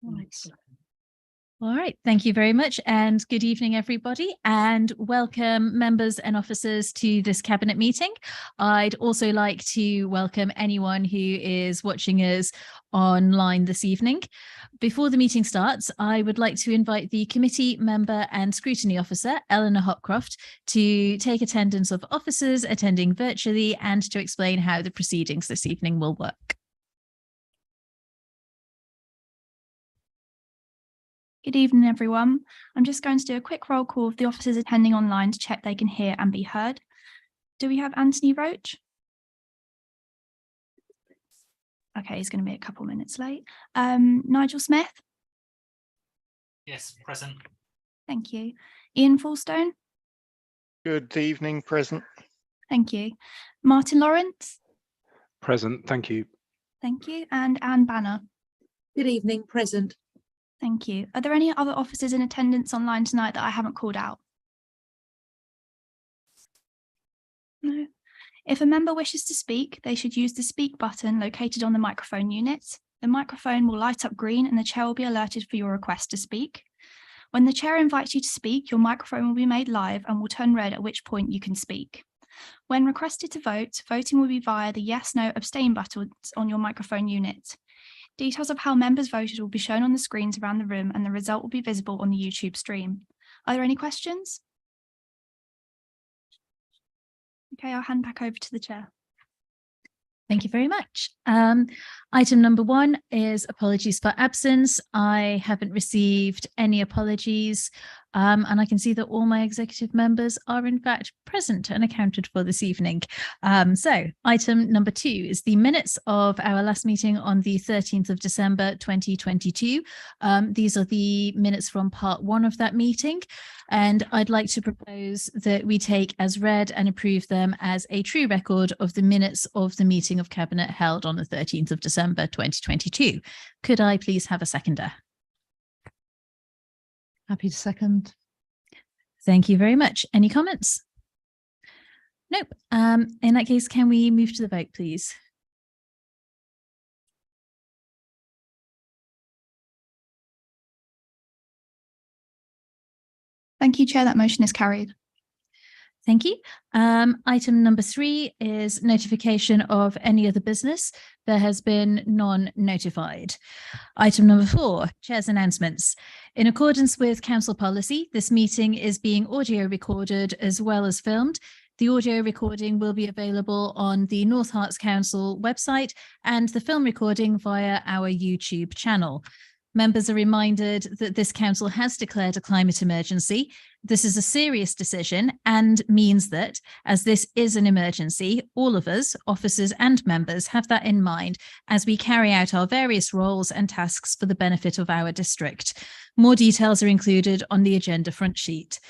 Right. All right, thank you very much and good evening, everybody, and welcome members and officers to this Cabinet meeting. I'd also like to welcome anyone who is watching us online this evening. Before the meeting starts, I would like to invite the committee member and scrutiny officer, Eleanor Hopcroft, to take attendance of officers attending virtually and to explain how the proceedings this evening will work. Good evening, everyone. I'm just going to do a quick roll call of the officers attending online to check they can hear and be heard. Do we have Anthony Roach? Okay, he's going to be a couple minutes late. Nigel Smith? Yes, present. Thank you. Ian Falstone? Good evening, present. Thank you. Martin Lawrence? Present, thank you. Thank you. And Anne Banner? Good evening, present. Thank you. Are there any other officers in attendance online tonight that I haven't called out? No. If a member wishes to speak, they should use the speak button located on the microphone unit. The microphone will light up green and the chair will be alerted for your request to speak. When the chair invites you to speak, your microphone will be made live and will turn red, at which point you can speak. When requested to vote, voting will be via the yes, no, abstain buttons on your microphone unit. Details of how members voted will be shown on the screens around the room and the result will be visible on the YouTube stream. Are there any questions? Okay, I'll hand back over to the chair. Thank you very much. Item number 1 is apologies for absence. I haven't received any apologies, and I can see that all my executive members are in fact present and accounted for this evening. So item number 2 is the minutes of our last meeting on the 13th of December 2022. These are the minutes from part 1 of that meeting, and I'd like to propose that we take as read and approve them as a true record of the minutes of the meeting of Cabinet held on the 13th of December 2022. Could I please have a seconder? Happy to second. Thank you very much. Any comments? Nope. In that case, can we move to the vote, please? Thank you, Chair. That motion is carried. Thank you. Item number 3 is notification of any other business. There has been none notified. Item number 4, Chair's announcements. In accordance with Council policy, this meeting is being audio recorded as well as filmed. The audio recording will be available on the North Herts Council website and the film recording via our YouTube channel. Members are reminded that this council has declared a climate emergency. This is a serious decision and means that, as this is an emergency, all of us, officers and members, have that in mind as we carry out our various roles and tasks for the benefit of our district. More details are included on the agenda front sheet.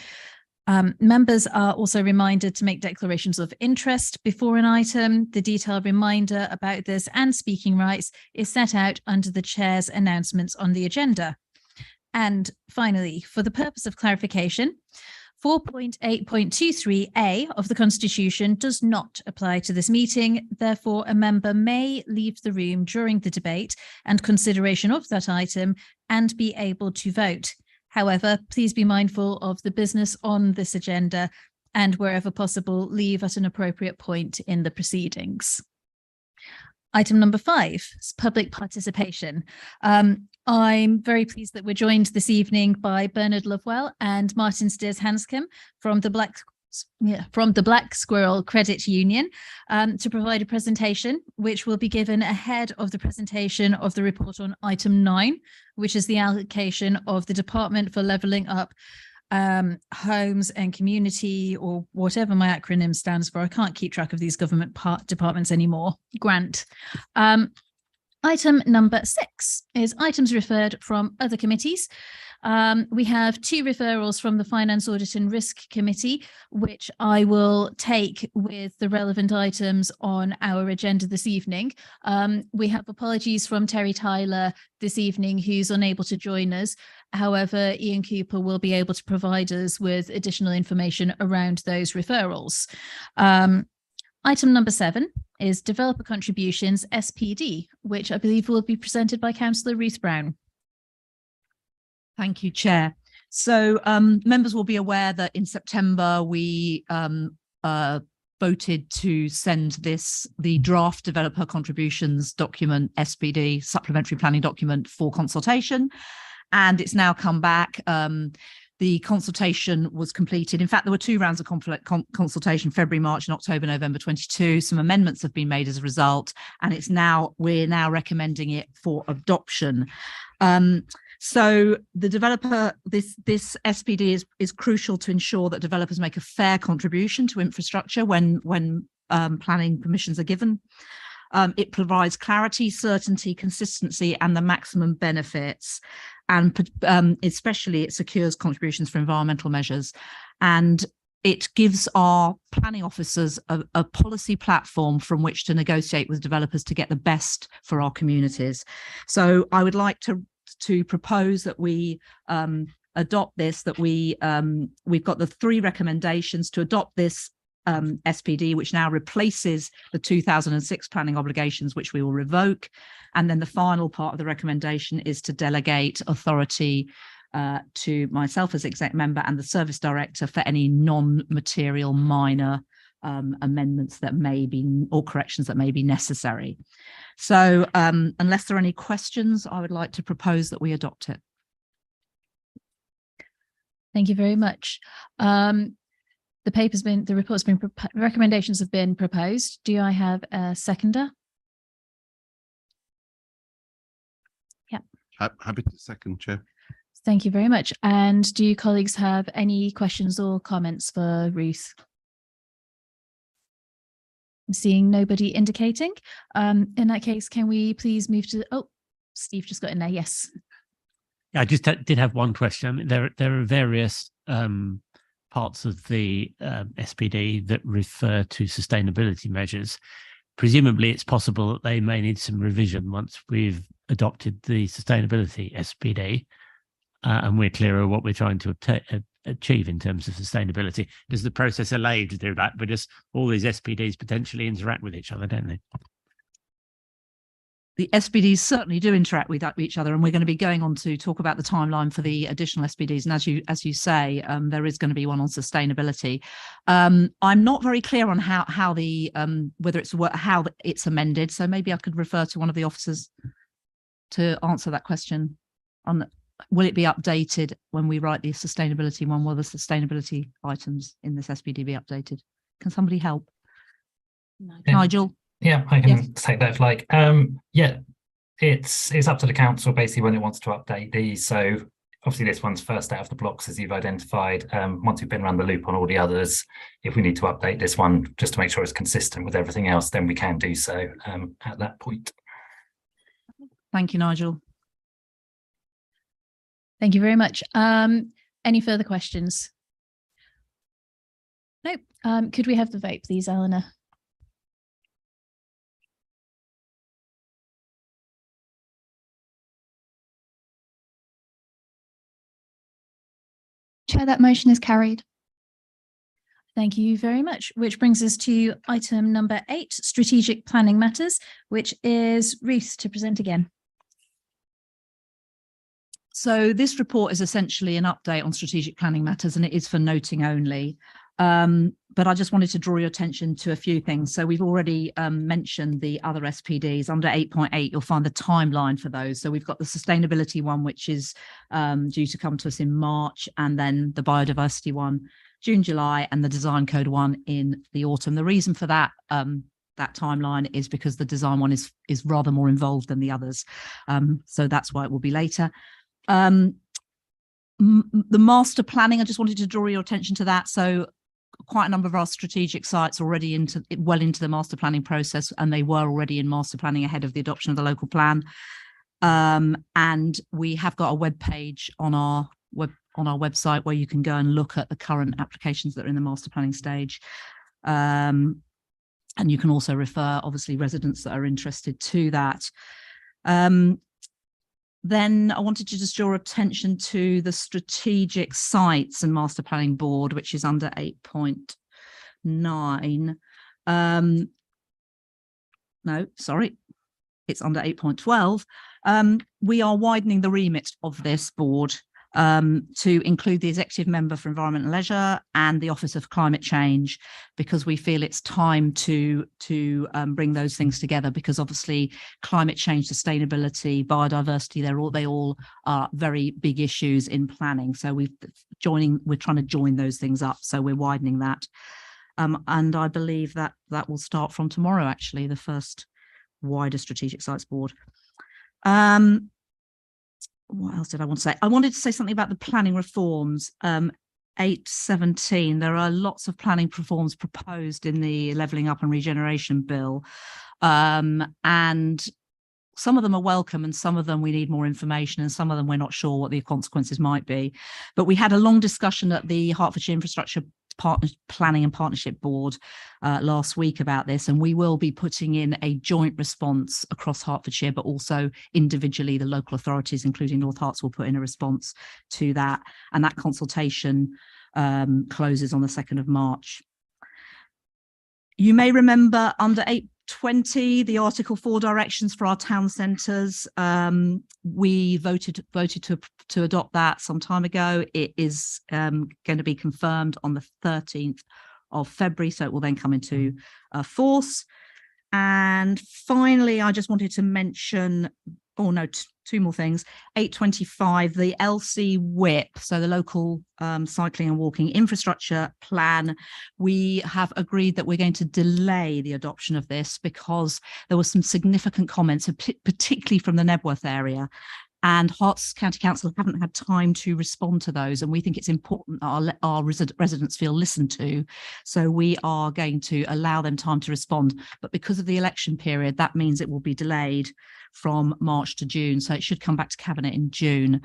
Members are also reminded to make declarations of interest before an item. The detailed reminder about this and speaking rights is set out under the chair's announcements on the agenda. And finally, for the purpose of clarification, 4.8.23a of the Constitution does not apply to this meeting. Therefore, a member may leave the room during the debate and consideration of that item and be able to vote. However, please be mindful of the business on this agenda and wherever possible, leave at an appropriate point in the proceedings. Item number 5 is public participation. I'm very pleased that we're joined this evening by Bernard Lovewell and Martin Steers Hanscom from the Black Squirrel Credit Union to provide a presentation which will be given ahead of the presentation of the report on item 9, which is the allocation of the Department for Levelling Up Homes and Community, or whatever my acronym stands for. I can't keep track of these government departments anymore. Grant. Item number 6 is items referred from other committees. We have 2 referrals from the Finance, Audit and Risk Committee, which I will take with the relevant items on our agenda this evening. We have apologies from Terry Tyler this evening, who's unable to join us. However, Ian Cooper will be able to provide us with additional information around those referrals. Item number 7 is Developer Contributions SPD, which I believe will be presented by Councillor Ruth Brown. Thank you, Chair. So members will be aware that in September we voted to send the draft developer contributions document, SPD, supplementary planning document, for consultation, and it's now come back. The consultation was completed. In fact, there were 2 rounds of consultation, February, March, and October, November 22. Some amendments have been made as a result, and we're now recommending it for adoption. So the developer, this SPD is crucial to ensure that developers make a fair contribution to infrastructure when planning permissions are given. It provides clarity, certainty, consistency, and the maximum benefits. And especially it secures contributions for environmental measures. And it gives our planning officers a policy platform from which to negotiate with developers to get the best for our communities. So I would like to propose that we adopt this, that we've got the 3 recommendations to adopt this SPD, which now replaces the 2006 planning obligations, which we will revoke. And then the final part of the recommendation is to delegate authority to myself as exec member and the service director for any non-material minor amendments that may be, or corrections that may be necessary. So unless there are any questions, I would like to propose that we adopt it. Thank you very much. The recommendations have been proposed. Do I have a seconder? Yeah. Happy to second, Chair. Thank you very much. And do you colleagues have any questions or comments for Ruth? I'm seeing nobody indicating. In that case, can we please move to, oh, Steve just got in there, yes. I just did have one question. There are various parts of the SPD that refer to sustainability measures. Presumably it's possible that they may need some revision once we've adopted the sustainability SPD and we're clear of what we're trying to achieve in terms of sustainability. Does the process allow you to do that? Because all these SPDs potentially interact with each other, don't they? The SPDs certainly do interact with each other, and we're going to be going on to talk about the timeline for the additional SPDs. And as you say, there is going to be one on sustainability. I'm not very clear on how it's amended, so maybe I could refer to one of the officers to answer that question. Will it be updated when we write the sustainability one? Will the sustainability items in this SPD be updated? Can somebody help? Nigel? Yeah, I can Yes. take that if like. Yeah, it's up to the council basically when it wants to update these. So obviously this one's first out of the blocks as you've identified. Once we've been around the loop on all the others, if we need to update this one just to make sure it's consistent with everything else, then we can do so at that point. Thank you, Nigel. Thank you very much. Any further questions? Nope. Could we have the vote, please, Eleanor? Chair, that motion is carried. Thank you very much, which brings us to item number 8, strategic planning matters, which is Ruth to present again. So this report is essentially an update on strategic planning matters, and it is for noting only. But I just wanted to draw your attention to a few things. So we've already mentioned the other SPDs. Under 8.8, you'll find the timeline for those. So we've got the sustainability one, which is due to come to us in March, and then the biodiversity one, June, July, and the design code one in the autumn. The reason for that timeline is because the design one is rather more involved than the others. So that's why it will be later. The master planning, I just wanted to draw your attention to that. So quite a number of our strategic sites already well into the master planning process, and they were already in master planning ahead of the adoption of the local plan. And we have got a web page on our website where you can go and look at the current applications that are in the master planning stage. And you can also refer, obviously, residents that are interested to that. Then I wanted to just draw attention to the strategic sites and master planning board, which is under 8.9. No, sorry, it's under 8.12. We are widening the remit of this board to include the executive member for Environment and Leisure and the Office of Climate Change, because we feel it's time to bring those things together, because obviously climate change, sustainability, biodiversity, they all are very big issues in planning. So we're trying to join those things up. So we're widening that. And I believe that will start from tomorrow, actually, the first wider Strategic Sites Board. What else did I want to say? I wanted to say something about the planning reforms. 817, there are lots of planning reforms proposed in the Levelling Up and Regeneration Bill. And some of them are welcome and some of them we need more information, and some of them we're not sure what the consequences might be. But we had a long discussion at the Hertfordshire Infrastructure Planning and Partnership Board last week about this, and we will be putting in a joint response across Hertfordshire, but also individually the local authorities, including North Herts, will put in a response to that, and that consultation closes on the 2nd of March. You may remember under 820, the Article 4 directions for our town centres. We voted to adopt that some time ago. It is going to be confirmed on the 13th of February, so it will then come into force. And finally, I just wanted to mention, two more things. 825, the LC WIP, so the local cycling and walking infrastructure plan. We have agreed that we're going to delay the adoption of this because there were some significant comments, particularly from the Nebworth area, and Herts County Council haven't had time to respond to those, and we think it's important that our residents feel listened to. So we are going to allow them time to respond. But because of the election period, that means it will be delayed from March to June. So it should come back to Cabinet in June.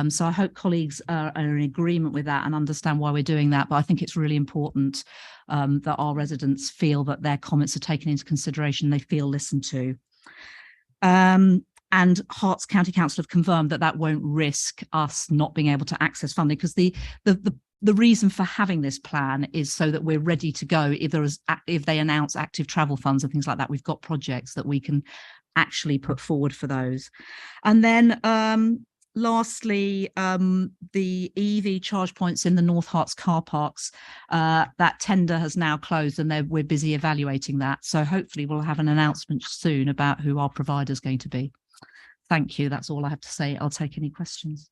So I hope colleagues are in agreement with that and understand why we're doing that. But I think it's really important that our residents feel that their comments are taken into consideration, they feel listened to. And Herts County Council have confirmed that that won't risk us not being able to access funding, because the reason for having this plan is so that we're ready to go if they announce active travel funds and things like that. We've got projects that we can actually put forward for those. And then lastly, the EV charge points in the North Herts car parks, that tender has now closed and we're busy evaluating that. So hopefully we'll have an announcement soon about who our provider is going to be. Thank you. That's all I have to say. I'll take any questions.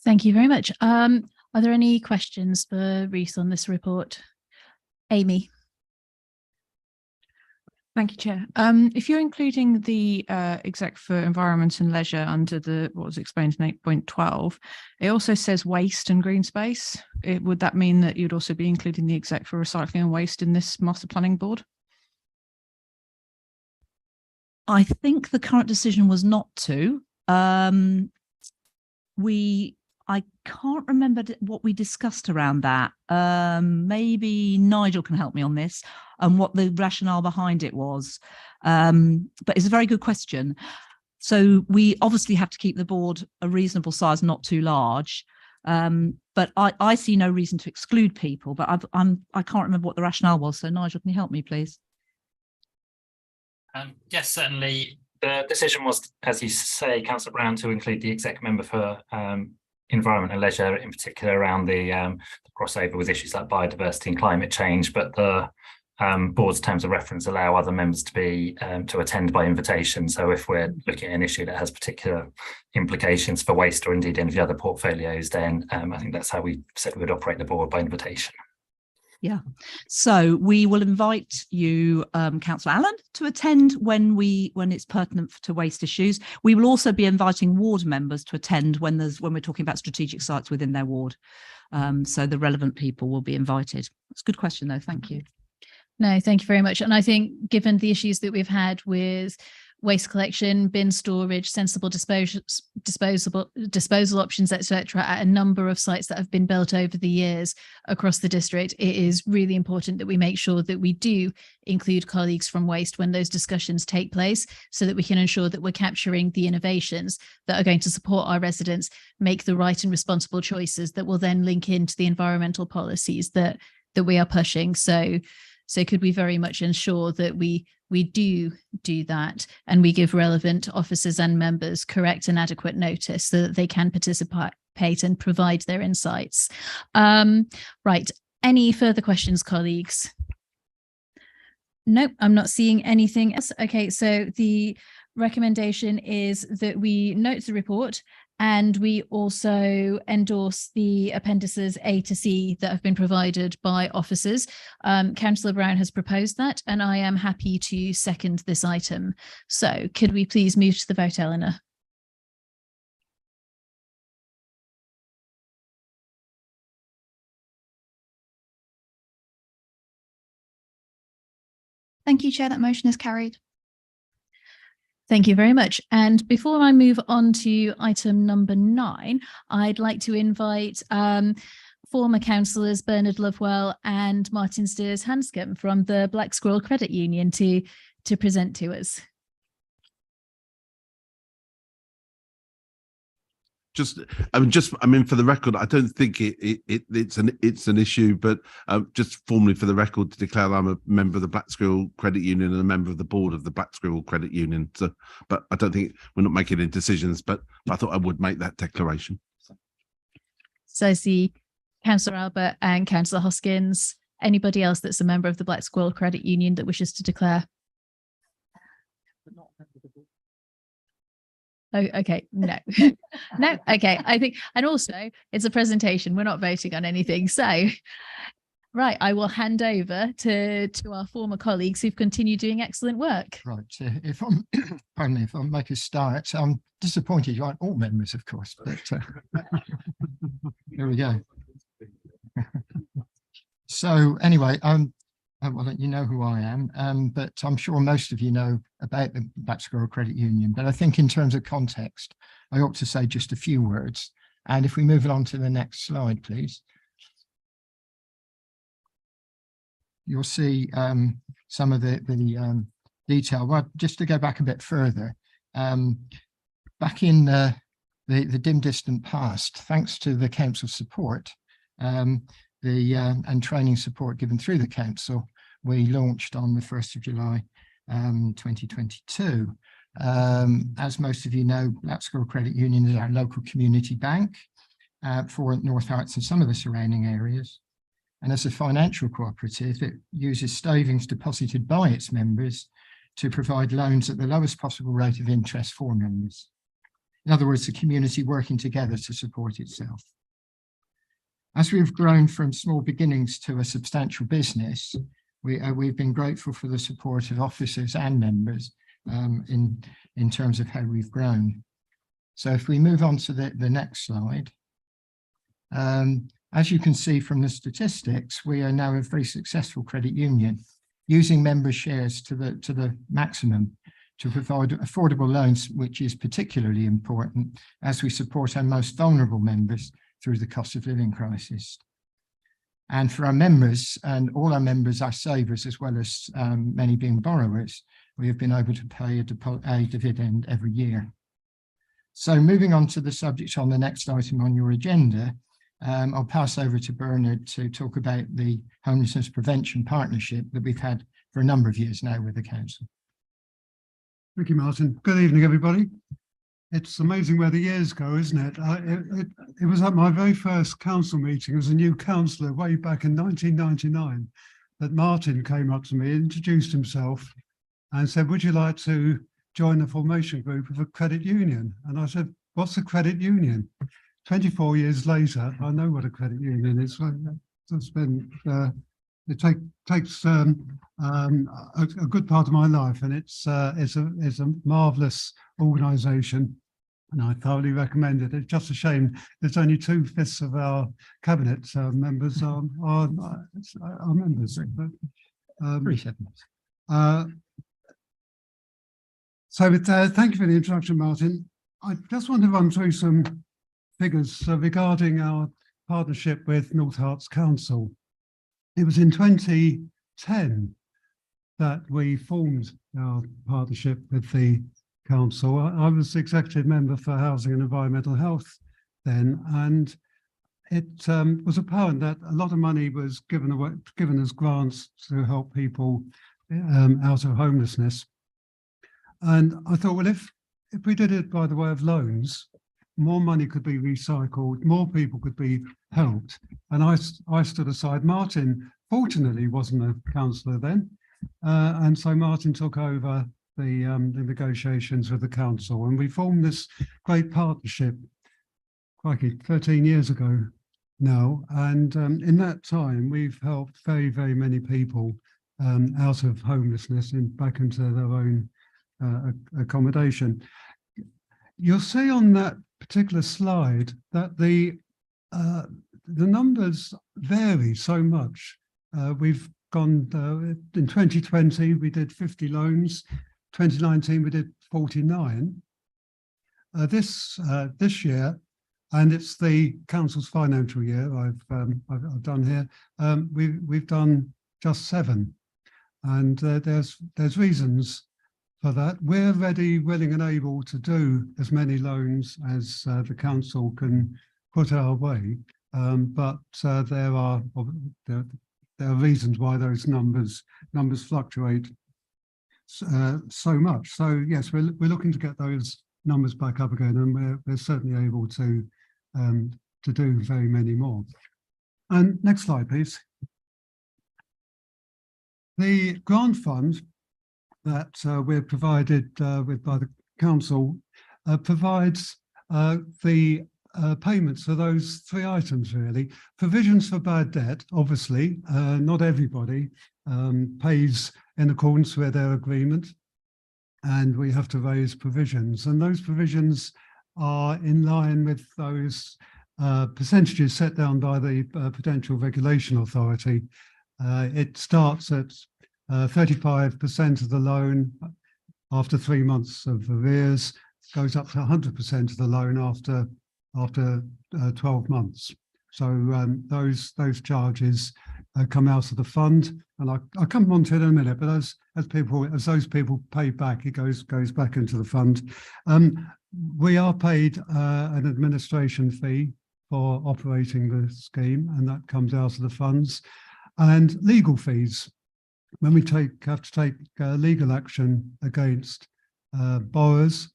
Thank you very much. Are there any questions for Rhys on this report? Amy. Thank you, Chair. If you're including the exec for environment and leisure under what was explained in 8.12, it also says waste and green space. Would that mean that you'd also be including the exec for recycling and waste in this master planning board? I think the current decision was not to. I can't remember what we discussed around that. Maybe Nigel can help me on this and what the rationale behind it was. But it's a very good question. So we obviously have to keep the board a reasonable size, not too large. But I see no reason to exclude people, but I can't remember what the rationale was. So Nigel, can you help me, please? Yes, certainly. The decision was, as you say, Councillor Brown, to include the exec member for environment and leisure, in particular around the crossover with issues like biodiversity and climate change. But the board's terms of reference allow other members to be to attend by invitation. So if we're looking at an issue that has particular implications for waste or indeed any of the other portfolios, then I think that's how we said we would operate the board, by invitation. Yeah, so we will invite you, Councillor Allen, to attend when it's pertinent to waste issues. We will also be inviting ward members to attend when we're talking about strategic sites within their ward. So the relevant people will be invited. It's a good question, though. Thank you. No, thank you very much. And I think given the issues that we've had with waste collection, bin storage, sensible disposal options, etc., at a number of sites that have been built over the years across the district, it is really important that we make sure that we do include colleagues from waste when those discussions take place, so that we can ensure that we're capturing the innovations that are going to support our residents make the right and responsible choices that will then link into the environmental policies that we are pushing. So could we very much ensure that we do that, and we give relevant officers and members correct and adequate notice so that they can participate and provide their insights. Right. Any further questions, colleagues? Nope, I'm not seeing anything else. Okay, so the recommendation is that we note the report and we also endorse the appendices A to C that have been provided by officers. Councillor Brown has proposed that, and I am happy to second this item. So could we please move to the vote, Eleanor? Thank you, Chair. That motion is carried. Thank you very much. And before I move on to item number 9, I'd like to invite former councillors Bernard Lovewell and Martin Steers Hanscom from the Black Squirrel Credit Union to present to us. I mean, for the record, I don't think it's an issue, but just formally for the record, to declare I'm a member of the Black Squirrel Credit Union and a member of the board of the Black Squirrel Credit Union. So, but I don't think we're not making any decisions, but I thought I would make that declaration. So I see Councillor Albert and Councillor Hoskins. Anybody else that's a member of the Black Squirrel Credit Union that wishes to declare? Oh, okay, no, no, okay, I think, and also it's a presentation, we're not voting on anything, so, right, I will hand over to our former colleagues who've continued doing excellent work. Right, if I'm, pardon me, if I'll make a start, I'm disappointed you aren't all members, of course, but here we go. So anyway, well, you know who I am, but I'm sure most of you know about the Black Squirrel Credit Union. But I think in terms of context, I ought to say just a few words. And if we move on to the next slide, please. You'll see some of the detail. Well, just to go back a bit further, back in the dim distant past, thanks to the council support, and training support given through the council, we launched on the 1st of July 2022. As most of you know, Black Squirrel Credit Union is our local community bank for North Herts and some of the surrounding areas. And as a financial cooperative, it uses savings deposited by its members to provide loans at the lowest possible rate of interest for members. In other words, the community working together to support itself. As we've grown from small beginnings to a substantial business, we've been grateful for the support of officers and members in terms of how we've grown. So if we move on to the next slide, as you can see from the statistics, we are now a very successful credit union, using member shares to the maximum to provide affordable loans, which is particularly important as we support our most vulnerable members through the cost of living crisis. And for our members, and all our members are savers as well as many being borrowers, we have been able to pay a dividend every year. So moving on to the subject on the next item on your agenda, I'll pass over to Bernard to talk about the Homelessness Prevention Partnership that we've had for a number of years now with the council. Thank you, Martin. Good evening, everybody. It's amazing where the years go, isn't it? It was at my very first council meeting as a new councillor way back in 1999 that Martin came up to me, introduced himself and said, would you like to join the formation group of a credit union? And I said, what's a credit union? 24 years later, I know what a credit union is. It's been, it takes a good part of my life, and it's a marvellous organisation, and I thoroughly recommend it. It's just a shame there's only 2/5 of our cabinet members are members. But, 3/7. Thank you for the introduction, Martin. I just want to run through some figures regarding our partnership with North Herts Council. It was in 2010 that we formed our partnership with the council. I was executive member for Housing and Environmental Health then, and it was apparent that a lot of money was given as grants to help people out of homelessness. And I thought, well, if we did it by the way of loans, more money could be recycled, more people could be helped. And I stood aside. Martin, fortunately, wasn't a councillor then. And so Martin took over the negotiations with the council, and we formed this great partnership, crikey, 13 years ago now. And in that time, we've helped very, very many people out of homelessness and back into their own accommodation. You'll see on that particular slide that the numbers vary so much. We've gone in 2020 we did 50 loans. 2019 we did 49. This year, and it's the council's financial year I've done here. We've done just 7, and there's reasons for that. We're ready, willing, and able to do as many loans as the council can put our way, but there are reasons why those numbers fluctuate so much. So yes, we're looking to get those numbers back up again, and we're certainly able to do very many more. And next slide, please. The grant fund that we're provided with by the council provides the payments for those 3 items, really. Provisions for bad debt, obviously, not everybody pays in accordance with their agreement, and we have to raise provisions, and those provisions are in line with those percentages set down by the Prudential Regulation Authority. It starts at 35% of the loan after 3 months of arrears, goes up to 100% of the loan after 12 months. So those charges come out of the fund, and I'll come on to it in a minute. But as those people pay back, it goes back into the fund. We are paid an administration fee for operating the scheme, and that comes out of the funds, and legal fees. When we have to take legal action against borrowers,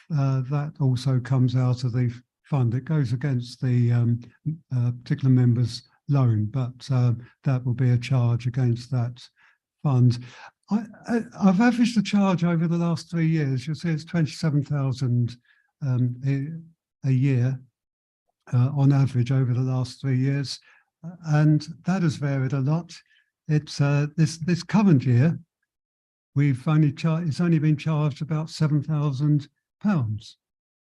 that also comes out of the fund. It goes against the particular member's loan, but that will be a charge against that fund. I've averaged the charge over the last 3 years. You'll see it's 27,000 a year on average over the last 3 years, and that has varied a lot. It's this current year, it's only been charged about £7,000,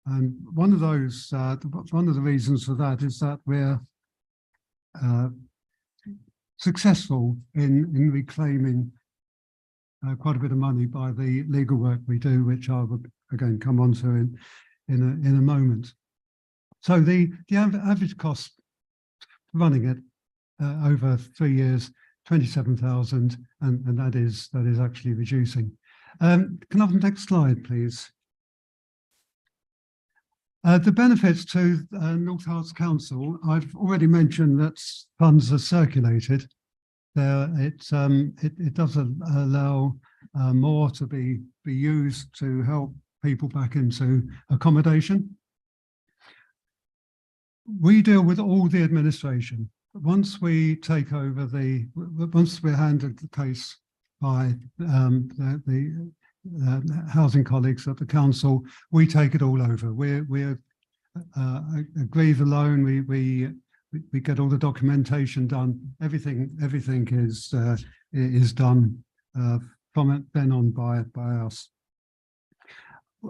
and one of the reasons for that is that we're successful in reclaiming quite a bit of money by the legal work we do, which I will again come on to in a moment. So the average cost running it over 3 years, 27,000, and that is actually reducing. Can I have the next slide, please? The benefits to North Herts Council, I've already mentioned that funds are circulated. It does allow more to be used to help people back into accommodation. We deal with all the administration. Once we take over once we're handed the case by the housing colleagues at the council, we take it all over. We agree the loan. We get all the documentation done. Everything is done from then on by us.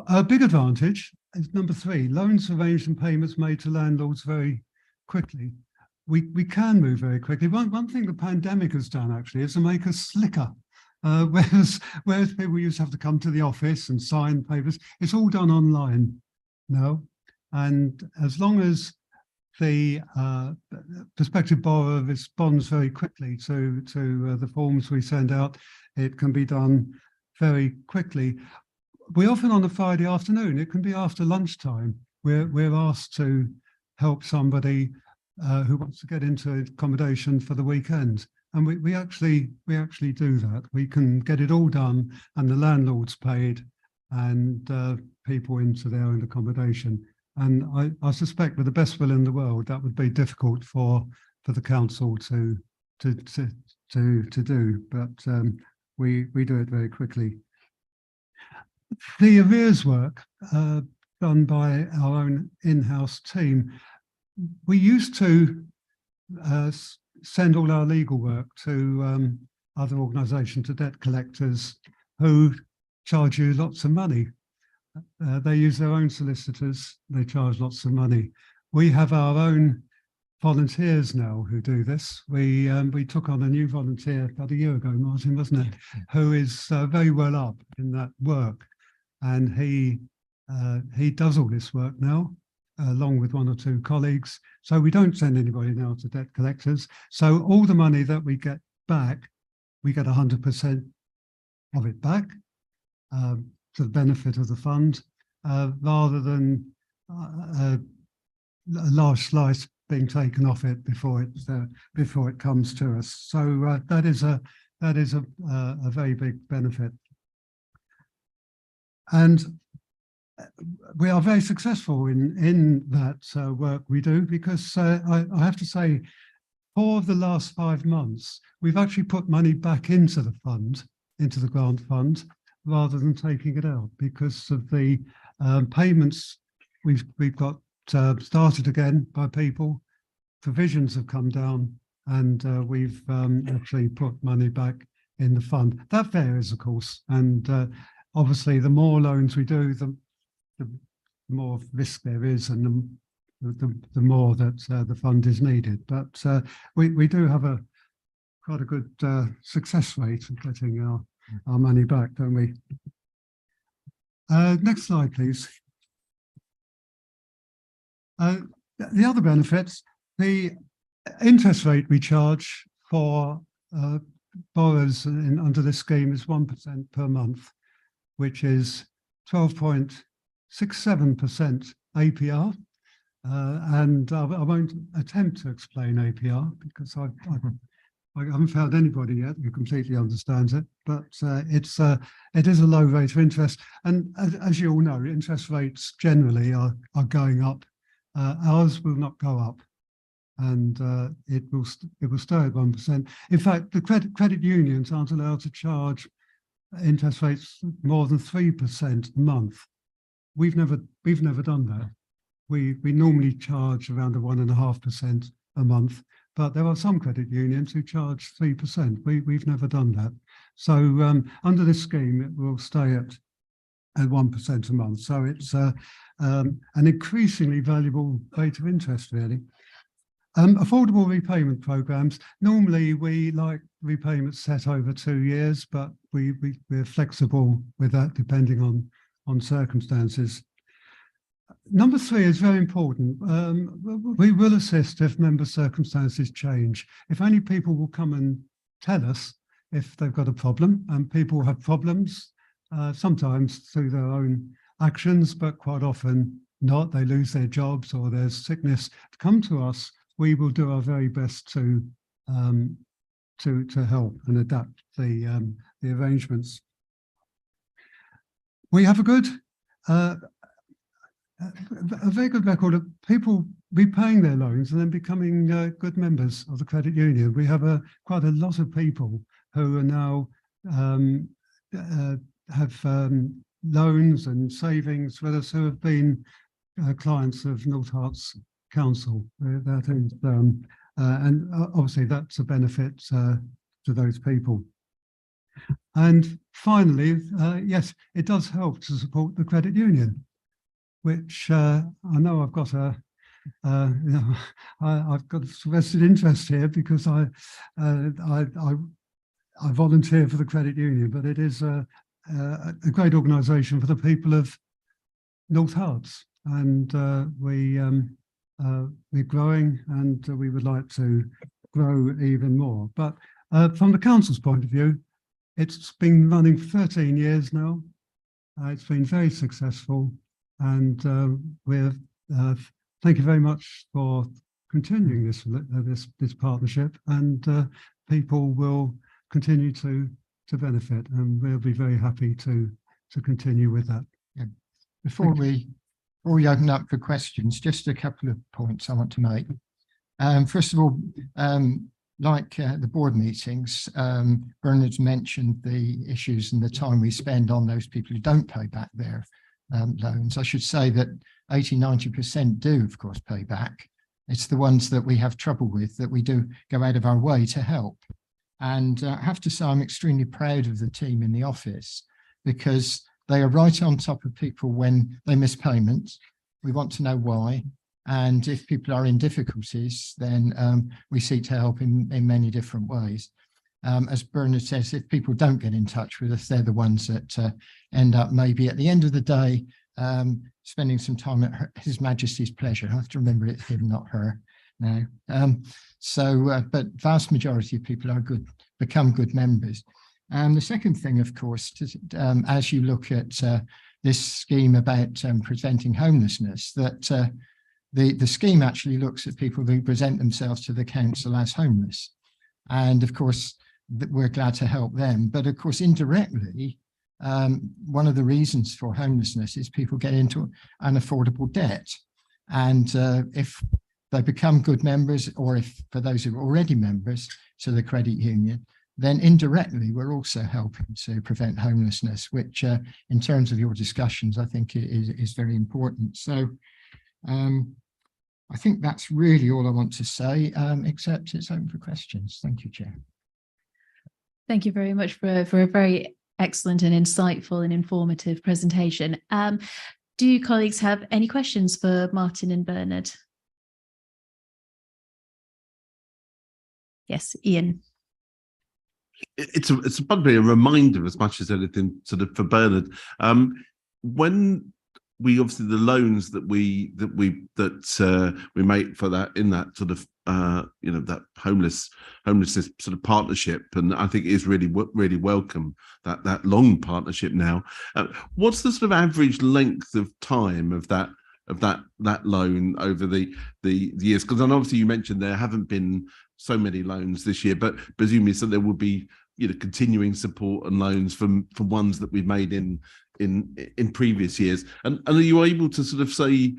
A big advantage is number 3: loans arranged and payments made to landlords very quickly. We can move very quickly. One thing the pandemic has done actually is to make us slicker. Whereas people used to have to come to the office and sign papers, it's all done online now. And as long as the prospective borrower responds very quickly to the forms we send out, it can be done very quickly. We often on a Friday afternoon, it can be after lunchtime, we're asked to help somebody who wants to get into accommodation for the weekend. And we actually do that. We can get it all done, and the landlord's paid, and people into their own accommodation. And I suspect with the best will in the world, that would be difficult for the council to do, but we do it very quickly. The arrears work done by our own in-house team, we used to send all our legal work to other organisations, to debt collectors who charge you lots of money. They use their own solicitors, they charge lots of money. We have our own volunteers now who do this. We took on a new volunteer about a year ago, Martin, wasn't it? Yeah. Who is very well up in that work, and he does all this work now, along with one or two colleagues. So we don't send anybody now to debt collectors. So all the money that we get back, we get 100% of it back to the benefit of the fund, rather than a large slice being taken off it before it comes to us. So that is a very big benefit, and we are very successful in that work we do, because I have to say, for the last 5 months, we've actually put money back into the fund, into the grant fund, rather than taking it out, because of the payments we've got started again by people. Provisions have come down, and we've actually put money back in the fund. That varies, of course, and obviously the more loans we do, the more risk there is, and the more that the fund is needed. But we do have quite a good success rate of getting our money back, don't we? Next slide, please. The other benefits, the interest rate we charge for borrowers under this scheme is 1% per month, which is 12.67% APR. And I won't attempt to explain APR, because I haven't found anybody yet who completely understands it, but it is a low rate of interest. And as you all know, interest rates generally are going up. Ours will not go up, and it will stay at 1%. In fact, the credit unions aren't allowed to charge interest rates more than 3% a month. We've never done that. We normally charge around 1.5% a month, but there are some credit unions who charge 3%. We've never done that. So under this scheme, it will stay at 1% a month. So it's an increasingly valuable rate of interest, really. Affordable repayment programs. Normally, we like repayments set over 2 years, but we're flexible with that depending on circumstances. Number 3 is very important. We will assist if member circumstances change. If only people will come and tell us if they've got a problem, and people have problems, sometimes through their own actions, but quite often not. They lose their jobs or there's sickness. Come to us. We will do our very best to help and adapt the arrangements. We have a very good record of people repaying their loans and then becoming good members of the credit union. We have quite a lot of people who are now have loans and savings with us, who have been clients of North Herts Council. That is, and obviously that's a benefit to those people. And finally, yes, it does help to support the credit union, which I know I've got I've got a vested interest here, because I volunteer for the credit union, but it is a great organisation for the people of North Herts, and we're growing, and we would like to grow even more. But from the council's point of view, it's been running for 13 years now. It's been very successful, and we're thank you very much for continuing this partnership, and people will continue to benefit, and we'll be very happy to continue with that. Yeah. Before we before we open up for questions, just a couple of points I want to make. First of all, like the board meetings, Bernard's mentioned the issues and the time we spend on those people who don't pay back their loans. I should say that 80–90% do, of course, pay back. It's the ones that we have trouble with that we do go out of our way to help. And I have to say, I'm extremely proud of the team in the office because they are right on top of people when they miss payments. We want to know why. And if people are in difficulties, then we seek to help in many different ways. As Bernard says, if people don't get in touch with us, they're the ones that end up maybe at the end of the day spending some time at His Majesty's pleasure. I have to remember it's him, not her now. But vast majority of people are become good members. And the second thing, of course, as you look at this scheme about preventing homelessness, that the scheme actually looks at people who present themselves to the council as homeless. And of course, we're glad to help them. But of course, indirectly, one of the reasons for homelessness is people get into unaffordable debt. And if they become good members, or if for those who are already members to the credit union, then indirectly we're also helping to prevent homelessness, which in terms of your discussions, I think is very important. So I think that's really all I want to say, except it's open for questions. Thank you, Chair. Thank you very much for a very excellent and insightful and informative presentation. Do colleagues have any questions for Martin and Bernard? Yes, Ian. It's probably a reminder as much as anything sort of for Bernard. When we obviously the loans that we make for that in that sort of that homelessness sort of partnership, and I think it is really welcome that long partnership now. What's the sort of average length of time of that loan over the years? Because obviously you mentioned there haven't been so many loans this year, but presumably so there will be continuing support and loans from ones that we've made in previous years. And are you able to sort of say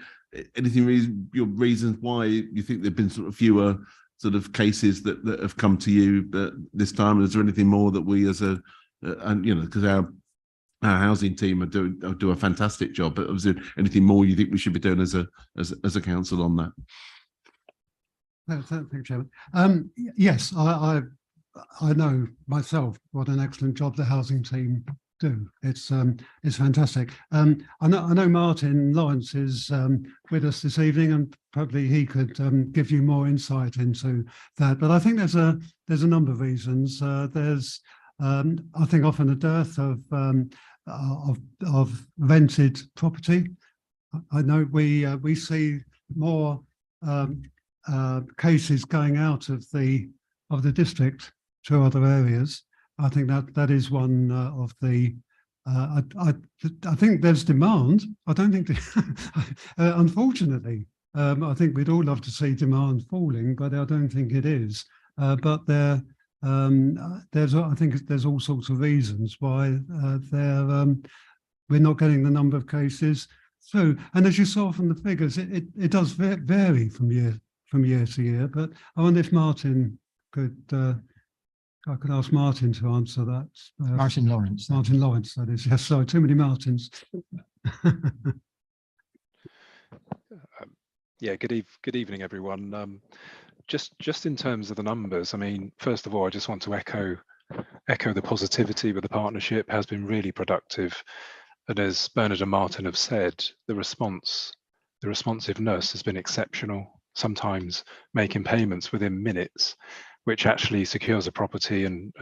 anything, your reasons why you think there've been sort of fewer sort of cases that have come to you this time? Is there anything more that we as because our housing team do a fantastic job, but is there anything more you think we should be doing as a council on that? Thank you, Chairman. Yes, I know myself what an excellent job the housing team do. It's fantastic. I know Martin Lawrence is with us this evening, and probably he could give you more insight into that. But I think there's a number of reasons. There's I think often a dearth of rented property. I know we see more cases going out of the district to other areas. I think that is one of the. I think there's demand. I don't think, unfortunately, I think we'd all love to see demand falling, but I don't think it is. But I think there's all sorts of reasons why we're not getting the number of cases through. And as you saw from the figures, it does vary from year to year. But I wonder if Martin could. I could ask Martin to answer that. Martin Lawrence. Martin Lawrence, that is. Yes, sorry, too many Martins. Yeah, good evening, everyone. Just in terms of the numbers, I mean, first of all, I just want to echo the positivity with the partnership. Has been really productive. And as Bernard and Martin have said, the responsiveness has been exceptional, sometimes making payments within minutes, which actually secures a property and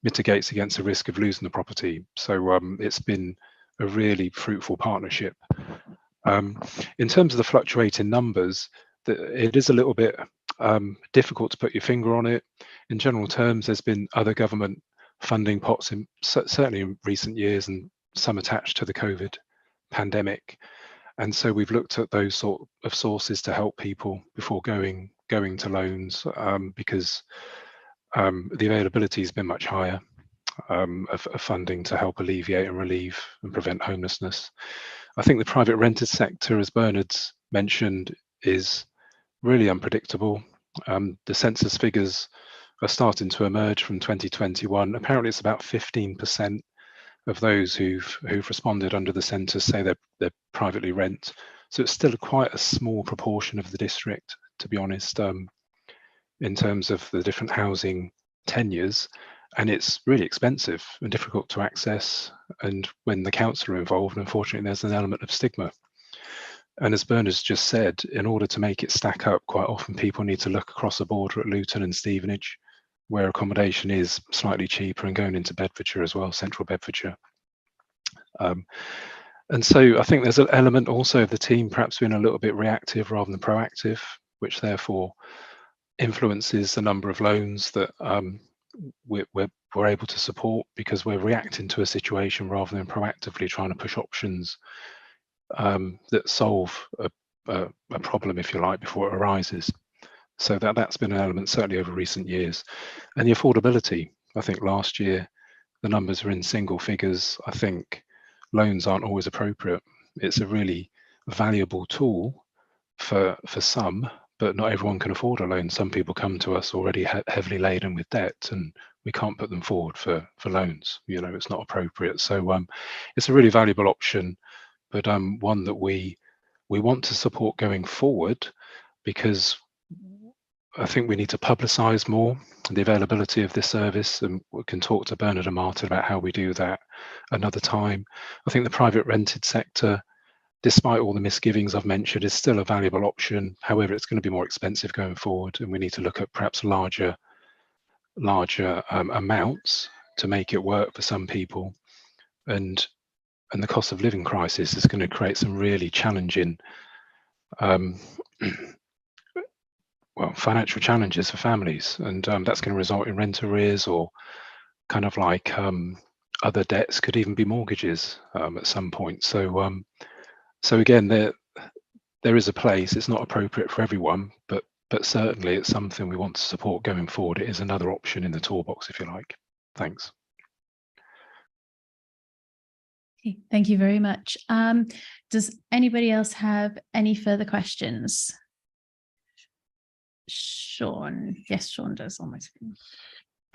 mitigates against the risk of losing the property. So it's been a really fruitful partnership. In terms of the fluctuating numbers, it is a little bit difficult to put your finger on it. In general terms, there's been other government funding pots, certainly in recent years, and some attached to the COVID pandemic. And so we've looked at those sort of sources to help people before going to loans, because the availability has been much higher of funding to help alleviate and relieve and prevent homelessness. I think the private rented sector, as Bernard's mentioned, is really unpredictable. The census figures are starting to emerge from 2021. Apparently, it's about 15% of those who've responded under the census say they're privately rent. So it's still quite a small proportion of the district, to be honest, in terms of the different housing tenures. And it's really expensive and difficult to access. And when the council are involved, unfortunately, there's an element of stigma. And as Bernard's just said, in order to make it stack up, quite often people need to look across the border at Luton and Stevenage, where accommodation is slightly cheaper, and going into Bedfordshire as well, central Bedfordshire. And so I think there's an element also of the team perhaps being a little bit reactive rather than proactive, which therefore influences the number of loans that we're able to support, because we're reacting to a situation rather than proactively trying to push options that solve a problem, if you like, before it arises. So that's been an element certainly over recent years. And the affordability, I think last year the numbers were in single figures. I think loans aren't always appropriate. It's a really valuable tool for some, but not everyone can afford a loan. Some people come to us already heavily laden with debt, and we can't put them forward for loans. You know, it's not appropriate. So it's a really valuable option, but one that we want to support going forward, because I think we need to publicise more the availability of this service, and we can talk to Bernard and Martin about how we do that another time. I think the private rented sector, despite all the misgivings I've mentioned, is still a valuable option. However, it's going to be more expensive going forward, and we need to look at perhaps larger amounts to make it work for some people. And the cost of living crisis is going to create some really challenging financial challenges for families, and that's going to result in rent arrears, or kind of like other debts, could even be mortgages at some point. So again, there is a place. It's not appropriate for everyone, but certainly it's something we want to support going forward. It is another option in the toolbox, if you like. Thanks. Okay, thank you very much. Does anybody else have any further questions? Sean. Yes, Sean does on my screen.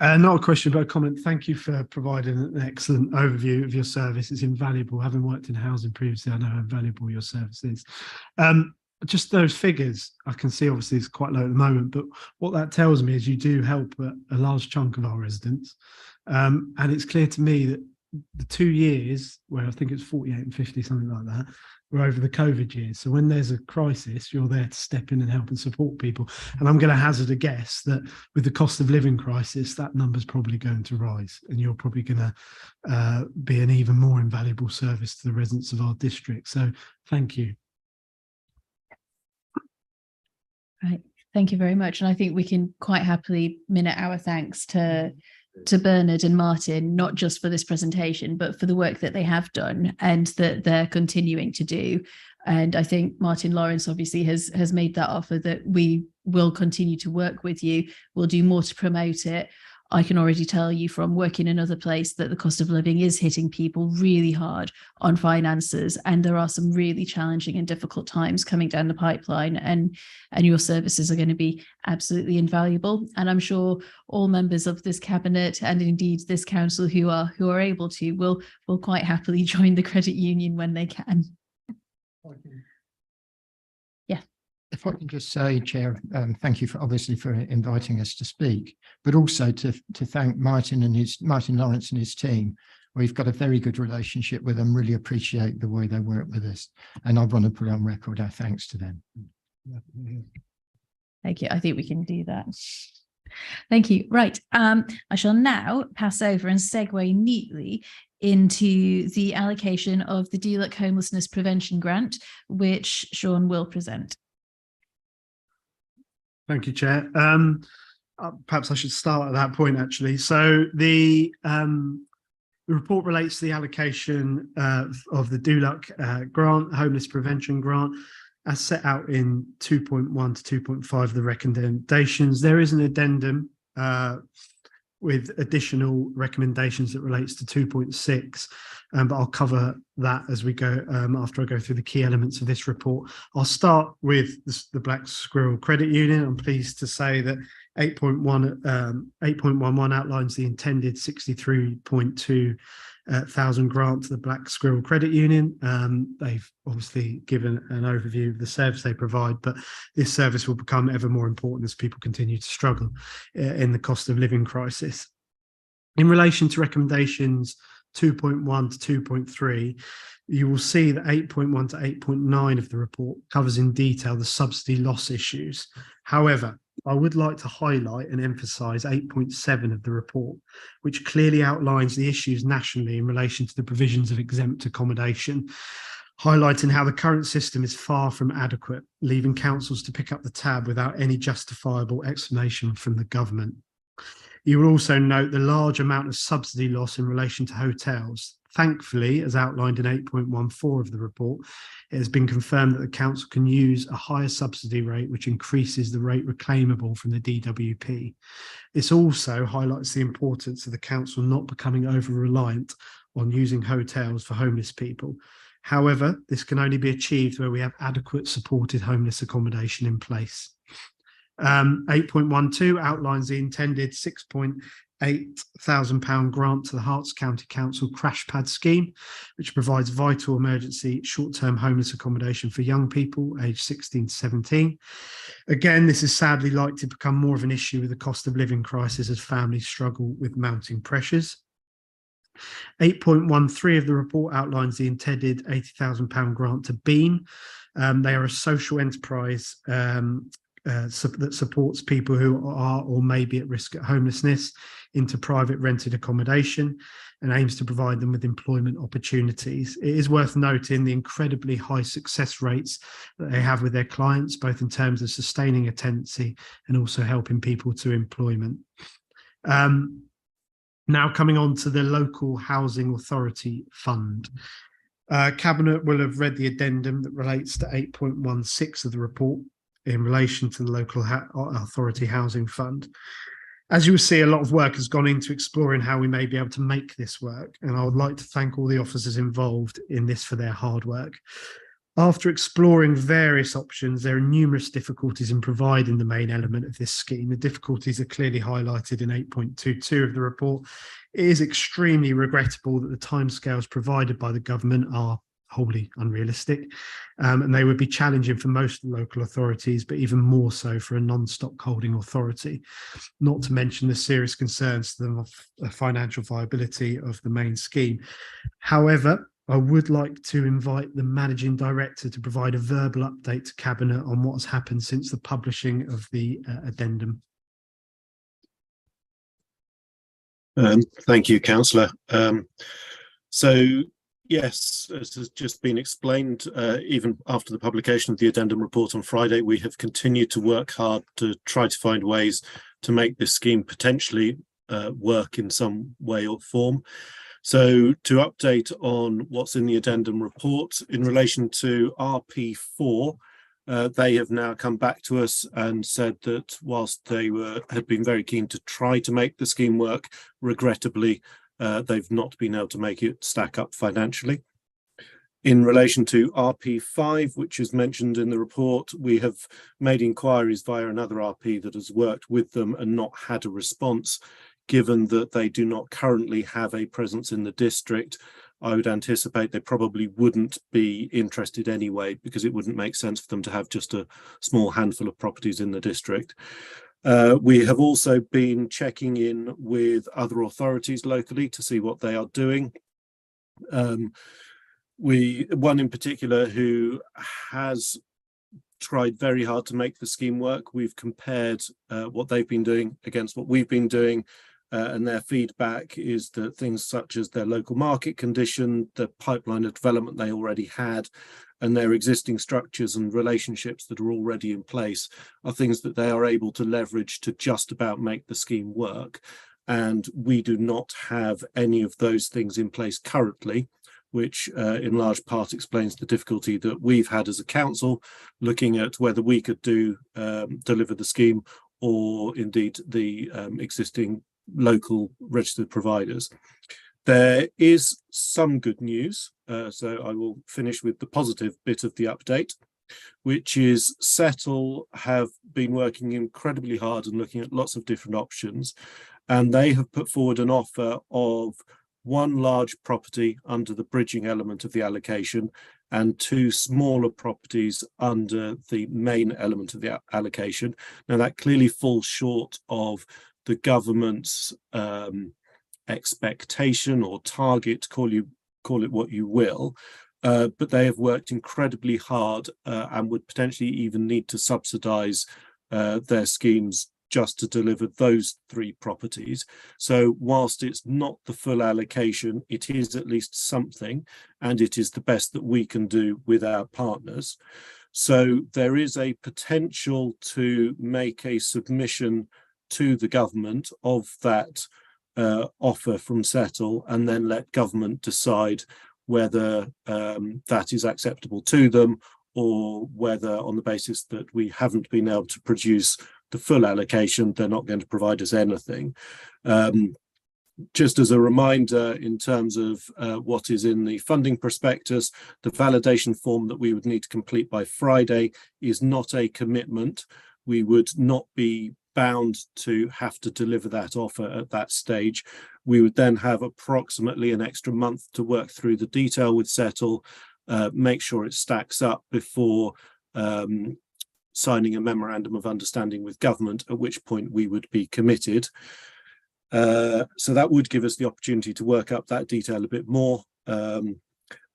Not a question, but a comment. Thank you for providing an excellent overview of your service. It's invaluable. Having worked in housing previously, I know how valuable your service is. Just those figures, I can see obviously it's quite low at the moment, but what that tells me is you do help a large chunk of our residents. And it's clear to me that the 2 years, where I think it's 48 and 50, something like that, were over the COVID years. So when there's a crisis, you're there to step in and help and support people. And I'm going to hazard a guess that with the cost of living crisis, that number's probably going to rise, and you're probably going to be an even more invaluable service to the residents of our district. So thank you. Right. Thank you very much. And I think we can quite happily minute our thanks to Bernard and Martin, not just for this presentation, but for the work that they have done and that they're continuing to do. And I think Martin Lawrence obviously has made that offer that we will continue to work with you. We'll do more to promote it. I can already tell you from working in another place that the cost of living is hitting people really hard on finances, and there are some really challenging and difficult times coming down the pipeline, and your services are going to be absolutely invaluable. And I'm sure all members of this cabinet and indeed this council who are able to will quite happily join the credit union when they can. If I can just say, Chair, thank you obviously for inviting us to speak, but also to thank Martin Lawrence and his team. We've got a very good relationship with them, really appreciate the way they work with us. And I want to put on record our thanks to them. Thank you. I think we can do that. Thank you. Right. I shall now pass over and segue neatly into the allocation of the DLUHC Homelessness Prevention Grant, which Sean will present. Thank you, Chair. Perhaps I should start at that point, actually. So the report relates to the allocation of the DLUHC grant, Homeless Prevention Grant, as set out in 2.1 to 2.5 of the recommendations. There is an addendum with additional recommendations that relates to 2.6, but I'll cover that as we go after I go through the key elements of this report. I'll start with the Black Squirrel Credit Union. I'm pleased to say that 8.11 outlines the intended 63.2 thousand grant to the Black Squirrel Credit Union. They've obviously given an overview of the service they provide, but this service will become ever more important as people continue to struggle in the cost of living crisis. In relation to recommendations 2.1 to 2.3, you will see that 8.1 to 8.9 of the report covers in detail the subsidy loss issues. However, I would like to highlight and emphasise 8.7 of the report, which clearly outlines the issues nationally in relation to the provisions of exempt accommodation, highlighting how the current system is far from adequate, leaving councils to pick up the tab without any justifiable explanation from the government. You will also note the large amount of subsidy loss in relation to hotels. Thankfully, as outlined in 8.14 of the report, it has been confirmed that the council can use a higher subsidy rate, which increases the rate reclaimable from the DWP. This also highlights the importance of the council not becoming over-reliant on using hotels for homeless people. However, this can only be achieved where we have adequate supported homeless accommodation in place. 8.12 outlines the intended £6,800 grant to the Herts County Council Crash Pad scheme, which provides vital emergency short-term homeless accommodation for young people aged 16 to 17. Again, this is sadly likely to become more of an issue with the cost of living crisis as families struggle with mounting pressures. 8.13 of the report outlines the intended £80,000 grant to Beam. They are a social enterprise that supports people who are or may be at risk of homelessness into private rented accommodation and aims to provide them with employment opportunities. It is worth noting the incredibly high success rates that they have with their clients, both in terms of sustaining a tenancy and also helping people to employment. Now coming on to the Local Housing Authority Fund. Cabinet will have read the addendum that relates to 8.16 of the report in relation to the Local Authority Housing Fund. As you will see, a lot of work has gone into exploring how we may be able to make this work, and I would like to thank all the officers involved in this for their hard work. After exploring various options, there are numerous difficulties in providing the main element of this scheme. The difficulties are clearly highlighted in 8.22 of the report. It is extremely regrettable that the timescales provided by the government are wholly unrealistic, and they would be challenging for most local authorities, but even more so for a non-stock holding authority, not to mention the serious concerns to them of the financial viability of the main scheme. However, I would like to invite the Managing Director to provide a verbal update to Cabinet on what has happened since the publishing of the addendum. Thank you, Councillor. So, yes, as has just been explained, even after the publication of the addendum report on Friday, we have continued to work hard to try to find ways to make this scheme potentially work in some way or form. So to update on what's in the addendum report in relation to RP4, they have now come back to us and said that whilst they had been very keen to try to make the scheme work, regrettably, they've not been able to make it stack up financially. In relation to RP5, which is mentioned in the report, we have made inquiries via another RP that has worked with them and not had a response. Given that they do not currently have a presence in the district, I would anticipate they probably wouldn't be interested anyway, because it wouldn't make sense for them to have just a small handful of properties in the district. We have also been checking in with other authorities locally to see what they are doing. One in particular who has tried very hard to make the scheme work. We've compared what they've been doing against what we've been doing, and their feedback is that things such as their local market condition, the pipeline of development they already had, and their existing structures and relationships that are already in place are things that they are able to leverage to just about make the scheme work. And we do not have any of those things in place currently, which in large part explains the difficulty that we've had as a council looking at whether we could deliver the scheme, or indeed the existing local registered providers. There is some good news, so I will finish with the positive bit of the update, which is Settle have been working incredibly hard and looking at lots of different options, and they have put forward an offer of one large property under the bridging element of the allocation and two smaller properties under the main element of the allocation. Now, that clearly falls short of the government's expectation or target, call it what you will, but they have worked incredibly hard and would potentially even need to subsidise their schemes just to deliver those three properties. So whilst it's not the full allocation, it is at least something, and it is the best that we can do with our partners. So there is a potential to make a submission to the government of that offer from Settle, and then let government decide whether that is acceptable to them, or whether on the basis that we haven't been able to produce the full allocation, they're not going to provide us anything. Just as a reminder, in terms of what is in the funding prospectus, the validation form that we would need to complete by Friday is not a commitment. We would not be bound to have to deliver that offer at that stage. We would then have approximately an extra month to work through the detail with Settle, make sure it stacks up before signing a memorandum of understanding with government, at which point we would be committed. So that would give us the opportunity to work up that detail a bit more.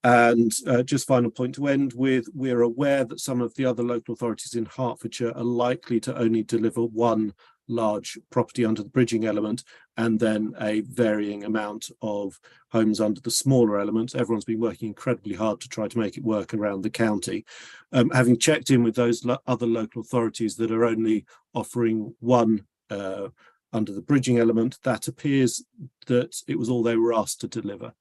And just final point to end with, we're aware that some of the other local authorities in Hertfordshire are likely to only deliver one large property under the bridging element, and then a varying amount of homes under the smaller element. Everyone's been working incredibly hard to try to make it work around the county. Having checked in with those other local authorities that are only offering one under the bridging element, that appears that it was all they were asked to deliver.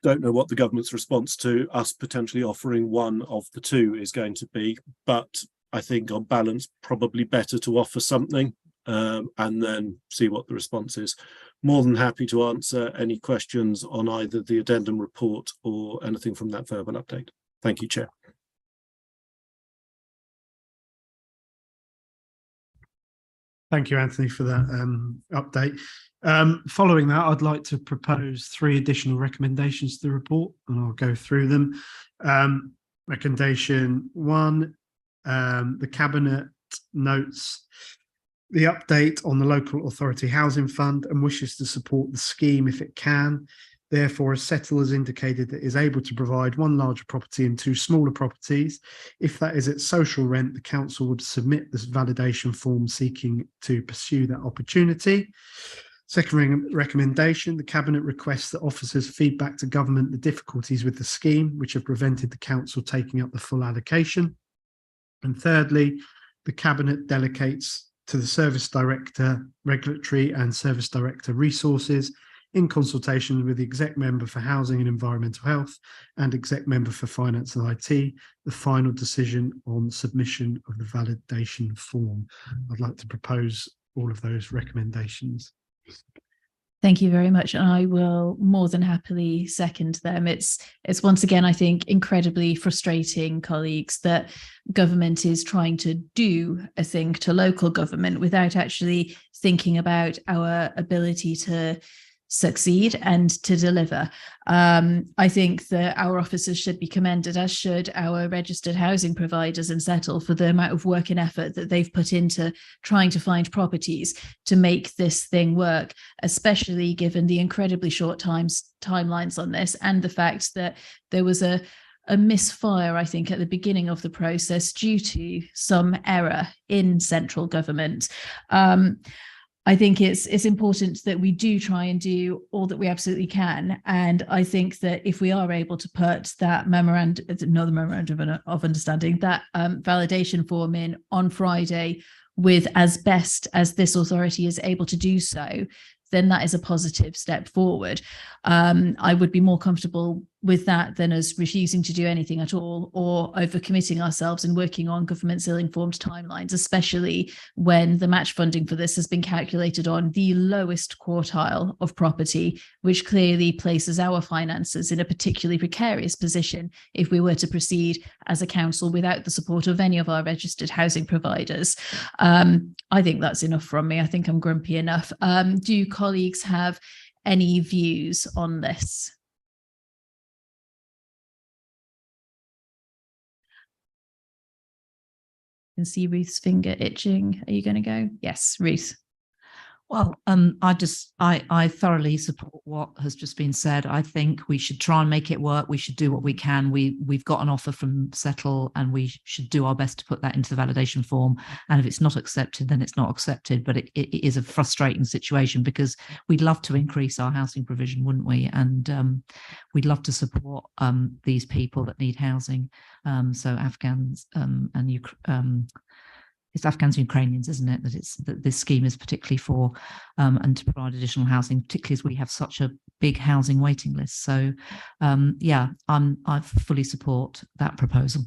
Don't know what the government's response to us potentially offering one of the two is going to be, but I think on balance, probably better to offer something and then see what the response is. More than happy to answer any questions on either the addendum report or anything from that verbal update. Thank you, Chair. Thank you, Anthony, for that update. Following that, I'd like to propose 3 additional recommendations to the report, and I'll go through them. Recommendation 1, the Cabinet notes the update on the Local Authority Housing Fund and wishes to support the scheme if it can. Therefore, as Settle has indicated that it is able to provide one larger property and 2 smaller properties. If that is at social rent, the council would submit this validation form seeking to pursue that opportunity. Second recommendation, the Cabinet requests that officers feedback to government the difficulties with the scheme, which have prevented the council taking up the full allocation. And thirdly, the Cabinet delegates to the Service Director, Regulatory and Service Director Resources, in consultation with the Exec Member for Housing and Environmental Health and Exec Member for Finance and IT, the final decision on submission of the validation form. I'd like to propose all of those recommendations. Thank you very much. And I will more than happily second them. It's once again, I think, incredibly frustrating, colleagues, that government is trying to do a thing to local government without actually thinking about our ability to succeed and to deliver. I think that our officers should be commended, as should our registered housing providers and Settle, for the amount of work and effort that they've put into trying to find properties to make this thing work, especially given the incredibly short timelines on this, and the fact that there was a misfire, I think, at the beginning of the process due to some error in central government. I think it's important that we do try and do all that we absolutely can. And I think that if we are able to put that memorandum of understanding, that validation form in on Friday with as best as this authority is able to do so, then that is a positive step forward. I would be more comfortable with that than us refusing to do anything at all or overcommitting ourselves and working on government's ill-informed timelines, especially when the match funding for this has been calculated on the lowest quartile of property, which clearly places our finances in a particularly precarious position if we were to proceed as a council without the support of any of our registered housing providers. I think that's enough from me. I think I'm grumpy enough. Do colleagues have any views on this? Can see Ruth's finger itching. Are you going to go? Yes, Ruth. Well, I thoroughly support what has just been said. I think we should try and make it work. We should do what we can. We've got an offer from Settle, and we should do our best to put that into the validation form. And if it's not accepted, then it's not accepted. But it is a frustrating situation because we'd love to increase our housing provision, wouldn't we? And we'd love to support these people that need housing. So Afghans and it's Afghans and Ukrainians, isn't it? That this scheme is particularly for, and to provide additional housing, particularly as we have such a big housing waiting list. So, yeah, I fully support that proposal.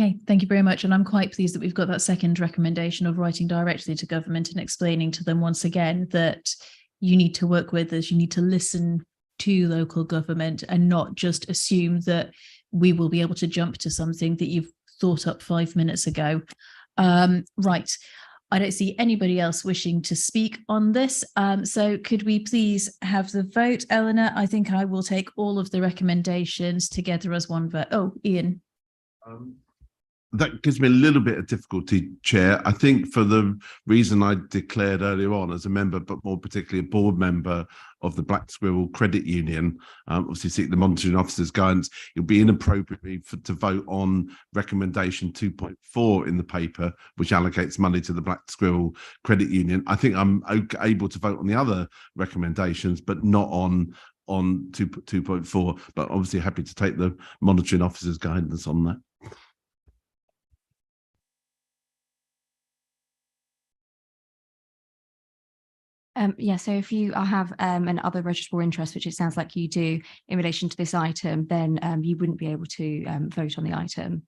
Okay, thank you very much. And I'm quite pleased that we've got that second recommendation of writing directly to government and explaining to them once again that you need to work with us, you need to listen to local government and not just assume that we will be able to jump to something that you've thought up 5 minutes ago. Right. I don't see anybody else wishing to speak on this. So could we please have the vote, Eleanor? I think I will take all of the recommendations together as one vote. Oh, Ian. That gives me a little bit of difficulty, Chair. I think for the reason I declared earlier on as a member, but more particularly a board member of the Black Squirrel Credit Union, obviously seek the monitoring officer's guidance, it would be inappropriate to vote on recommendation 2.4 in the paper, which allocates money to the Black Squirrel Credit Union. I think I'm able to vote on the other recommendations, but not on 2.4, but obviously happy to take the monitoring officer's guidance on that. Yeah, so if you have an other registrable interest, which it sounds like you do in relation to this item, then you wouldn't be able to vote on the item.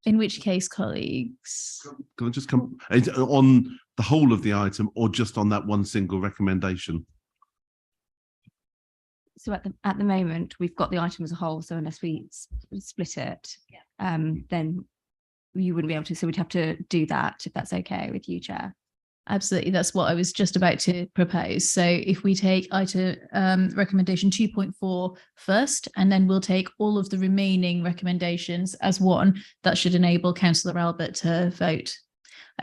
In which case, colleagues? Can I just come on the whole of the item or just on that one single recommendation? So at the moment, we've got the item as a whole. So unless we split it, then you wouldn't be able to. So we'd have to do that if that's okay with you, Chair. Absolutely, that's what I was just about to propose. So if we take item recommendation 2.4 first, and then we'll take all of the remaining recommendations as one, that should enable Councillor Albert to vote.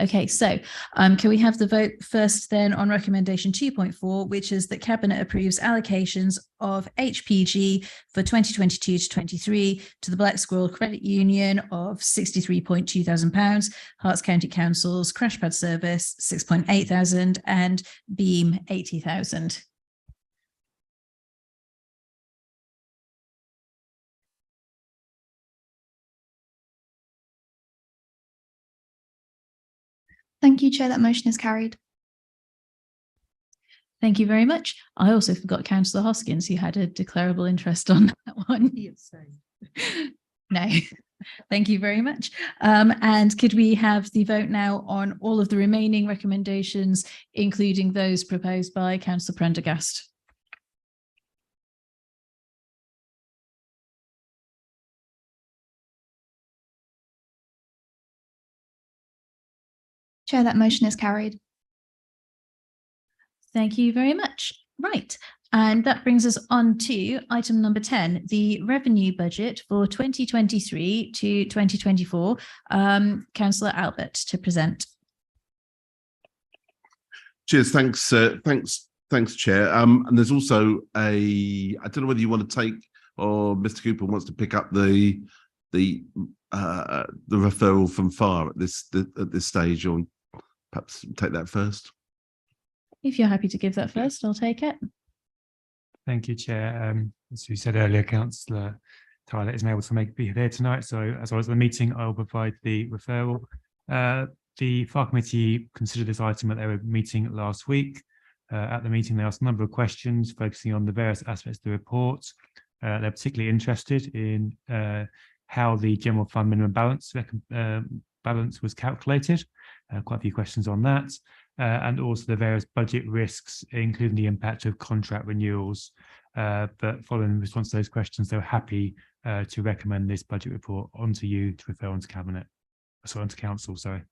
Okay, so can we have the vote first then on recommendation 2.4, which is that Cabinet approves allocations of HPG for 2022 to 23 to the Black Squirrel Credit Union of £63.2 thousand, Herts County Council's Crashpad Service 6.8 thousand, and Beam 80,000. Thank you, Chair. That motion is carried. Thank you very much. I also forgot Councillor Hoskins, who had a declarable interest on that one. No, thank you very much. And could we have the vote now on all of the remaining recommendations, including those proposed by Councillor Prendergast? Chair, that motion is carried. Thank you very much. Right. And that brings us on to item number 10, the revenue budget for 2023 to 2024. Councillor Albert to present. Cheers. Thanks, Chair. And there's also I don't know whether you want to take, or Mr. Cooper wants to pick up the referral from FAR at this stage, or perhaps take that first. If you're happy to give that first, I'll take it. Thank you, Chair. As you said earlier, Councillor Tyler isn't able to be here tonight, so as well as the meeting, I'll provide the referral. The FAR committee considered this item at their meeting last week. At the meeting, they asked a number of questions focusing on the various aspects of the report. They're particularly interested in how the general fund minimum balance was calculated. Quite a few questions on that. And also the various budget risks, including the impact of contract renewals. But following the response to those questions, they were happy to recommend this budget report onto you to refer onto cabinet, sorry, onto council, sorry.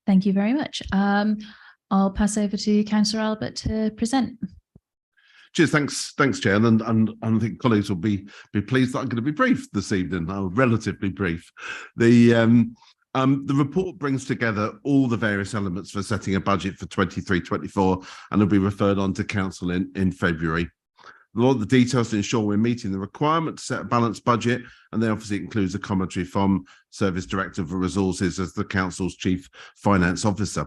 Thank you very much. I'll pass over to Councillor Albert to present. Cheers, thanks, Chair, and I think colleagues will be pleased that I'm going to be brief this evening. Relatively brief. The report brings together all the various elements for setting a budget for 23-24, and will be referred on to council in February. A lot of the details to ensure we're meeting the requirement to set a balanced budget, and then obviously includes a commentary from Service Director for Resources as the council's Chief Finance Officer.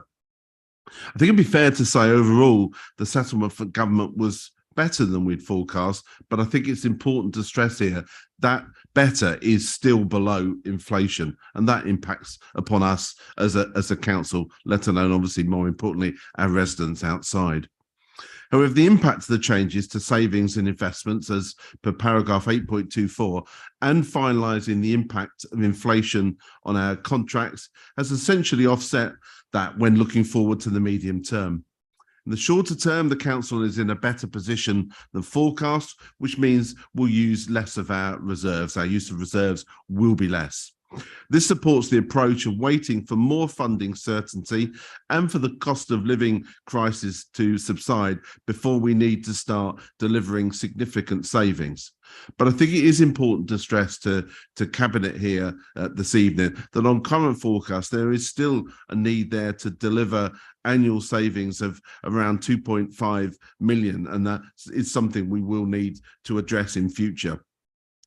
I think it'd be fair to say overall the settlement for government was better than we'd forecast, but I think it's important to stress here that better is still below inflation, and that impacts upon us as a council, let alone obviously more importantly our residents outside. However, the impact of the changes to savings and investments as per paragraph 8.24 and finalising the impact of inflation on our contracts has essentially offset that when looking forward to the medium term. In the shorter term, the council is in a better position than forecast, which means we'll use less of our reserves. Our use of reserves will be less. This supports the approach of waiting for more funding certainty and for the cost of living crisis to subside before we need to start delivering significant savings. But I think it is important to stress to Cabinet here this evening that on current forecast, there is still a need there to deliver annual savings of around 2.5 million, and that is something we will need to address in future.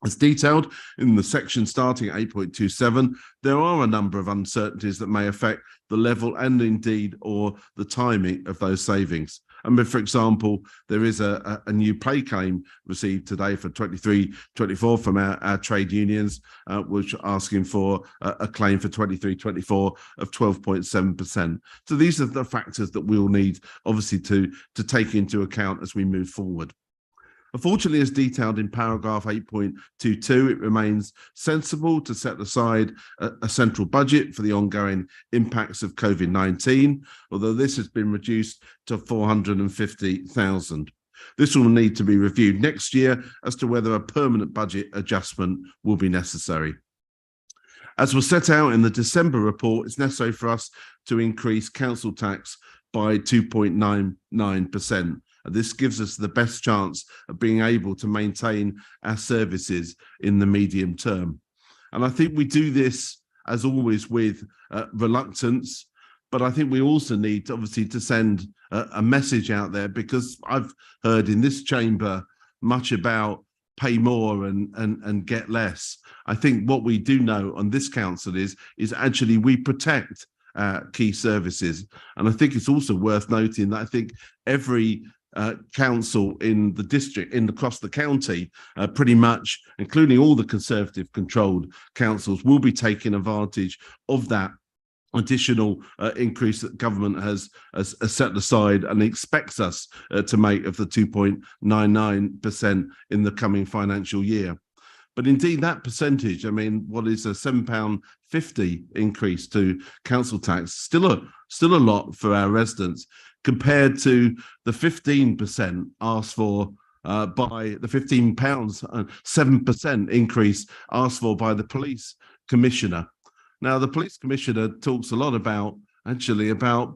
As detailed in the section starting at 8.27, there are a number of uncertainties that may affect the level and indeed or the timing of those savings. And for example, there is a new pay claim received today for 23-24 from our trade unions, which are asking for a claim for 23-24 of 12.7%. So these are the factors that we'll need obviously to take into account as we move forward. Unfortunately, as detailed in paragraph 8.22, it remains sensible to set aside a central budget for the ongoing impacts of COVID-19, although this has been reduced to 450,000. This will need to be reviewed next year as to whether a permanent budget adjustment will be necessary. As was set out in the December report, it's necessary for us to increase council tax by 2.99%. This gives us the best chance of being able to maintain our services in the medium term. And I think we do this, as always, with reluctance, but I think we also need obviously to send a message out there, because I've heard in this chamber much about pay more and get less. I think what we do know on this council is actually we protect key services. And I think it's also worth noting that I think every council in the district, across the county, pretty much, including all the Conservative controlled councils, will be taking advantage of that additional increase that government has set aside and expects us to make of the 2.99% in the coming financial year. But indeed, that percentage, I mean, what is a £7.50 increase to council tax, still a lot for our residents, compared to the 15% asked for by the £15, 7% increase asked for by the police commissioner. Now, the police commissioner talks a lot about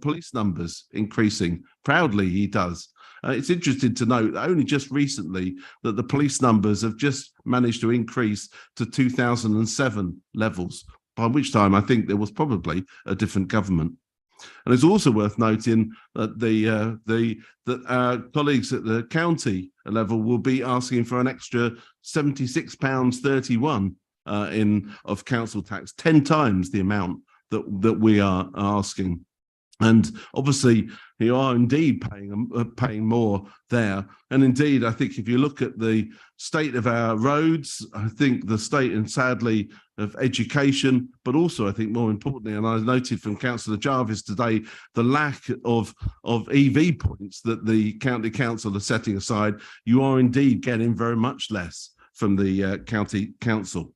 police numbers increasing. Proudly, he does. It's interesting to note that only just recently that the police numbers have just managed to increase to 2007 levels, by which time I think there was probably a different government. And it's also worth noting that our colleagues at the county level will be asking for an extra £76.31 of council tax, 10 times the amount that we are asking. And obviously, you are indeed paying more there. And indeed, I think if you look at the state of our roads, I think the state, and sadly, of education, but also I think more importantly, and I noted from Councillor Jarvis today, the lack of EV points that the county council are setting aside. You are indeed getting very much less from the county council.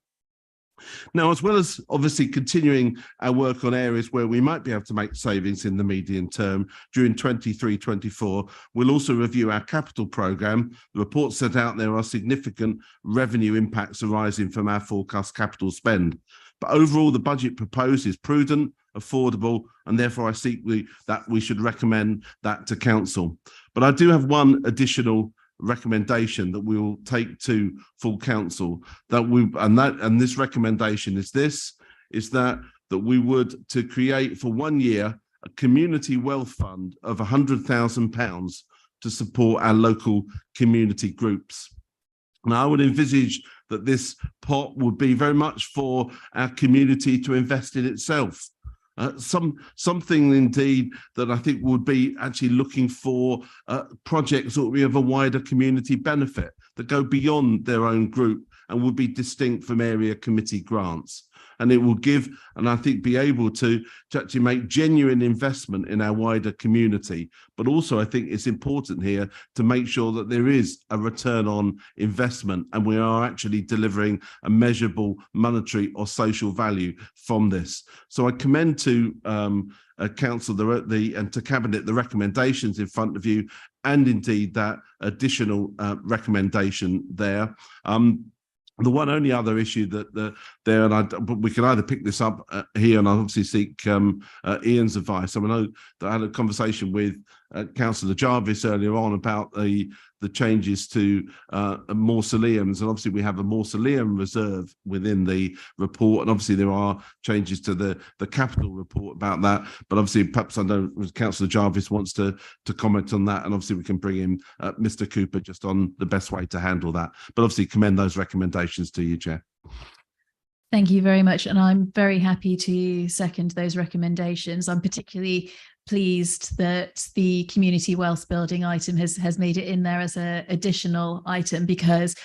Now, as well as obviously continuing our work on areas where we might be able to make savings in the medium term during 23-24, we'll also review our capital programme. The report set out there are significant revenue impacts arising from our forecast capital spend. But overall, the budget proposed is prudent, affordable, and therefore I seek that we should recommend that to council. But I do have one additional recommendation that we will take to full council, and this recommendation is that we would to create for 1 year a community wealth fund of £100,000 to support our local community groups. Now, I would envisage that this pot would be very much for our community to invest in itself. Something indeed that I think would be actually looking for projects that would be of a wider community benefit, that go beyond their own group and would be distinct from area committee grants. And it will give, and I think be able to actually make genuine investment in our wider community. But also I think it's important here to make sure that there is a return on investment and we are actually delivering a measurable monetary or social value from this. So I commend to council and to cabinet the recommendations in front of you, and indeed that additional recommendation there. The one only other issue that we can either pick this up here, and I obviously seek Ian's advice. I know that I had a conversation with Councillor Jarvis earlier on about the changes to mausoleums, and obviously we have a mausoleum reserve within the report, and obviously there are changes to the capital report about that. But obviously, perhaps I know Councillor Jarvis wants to comment on that, and obviously we can bring in Mr. Cooper just on the best way to handle that. But obviously, commend those recommendations to you, Chair. Thank you very much. And I'm very happy to second those recommendations. I'm particularly pleased that the community wealth building item has made it in there as an additional item, because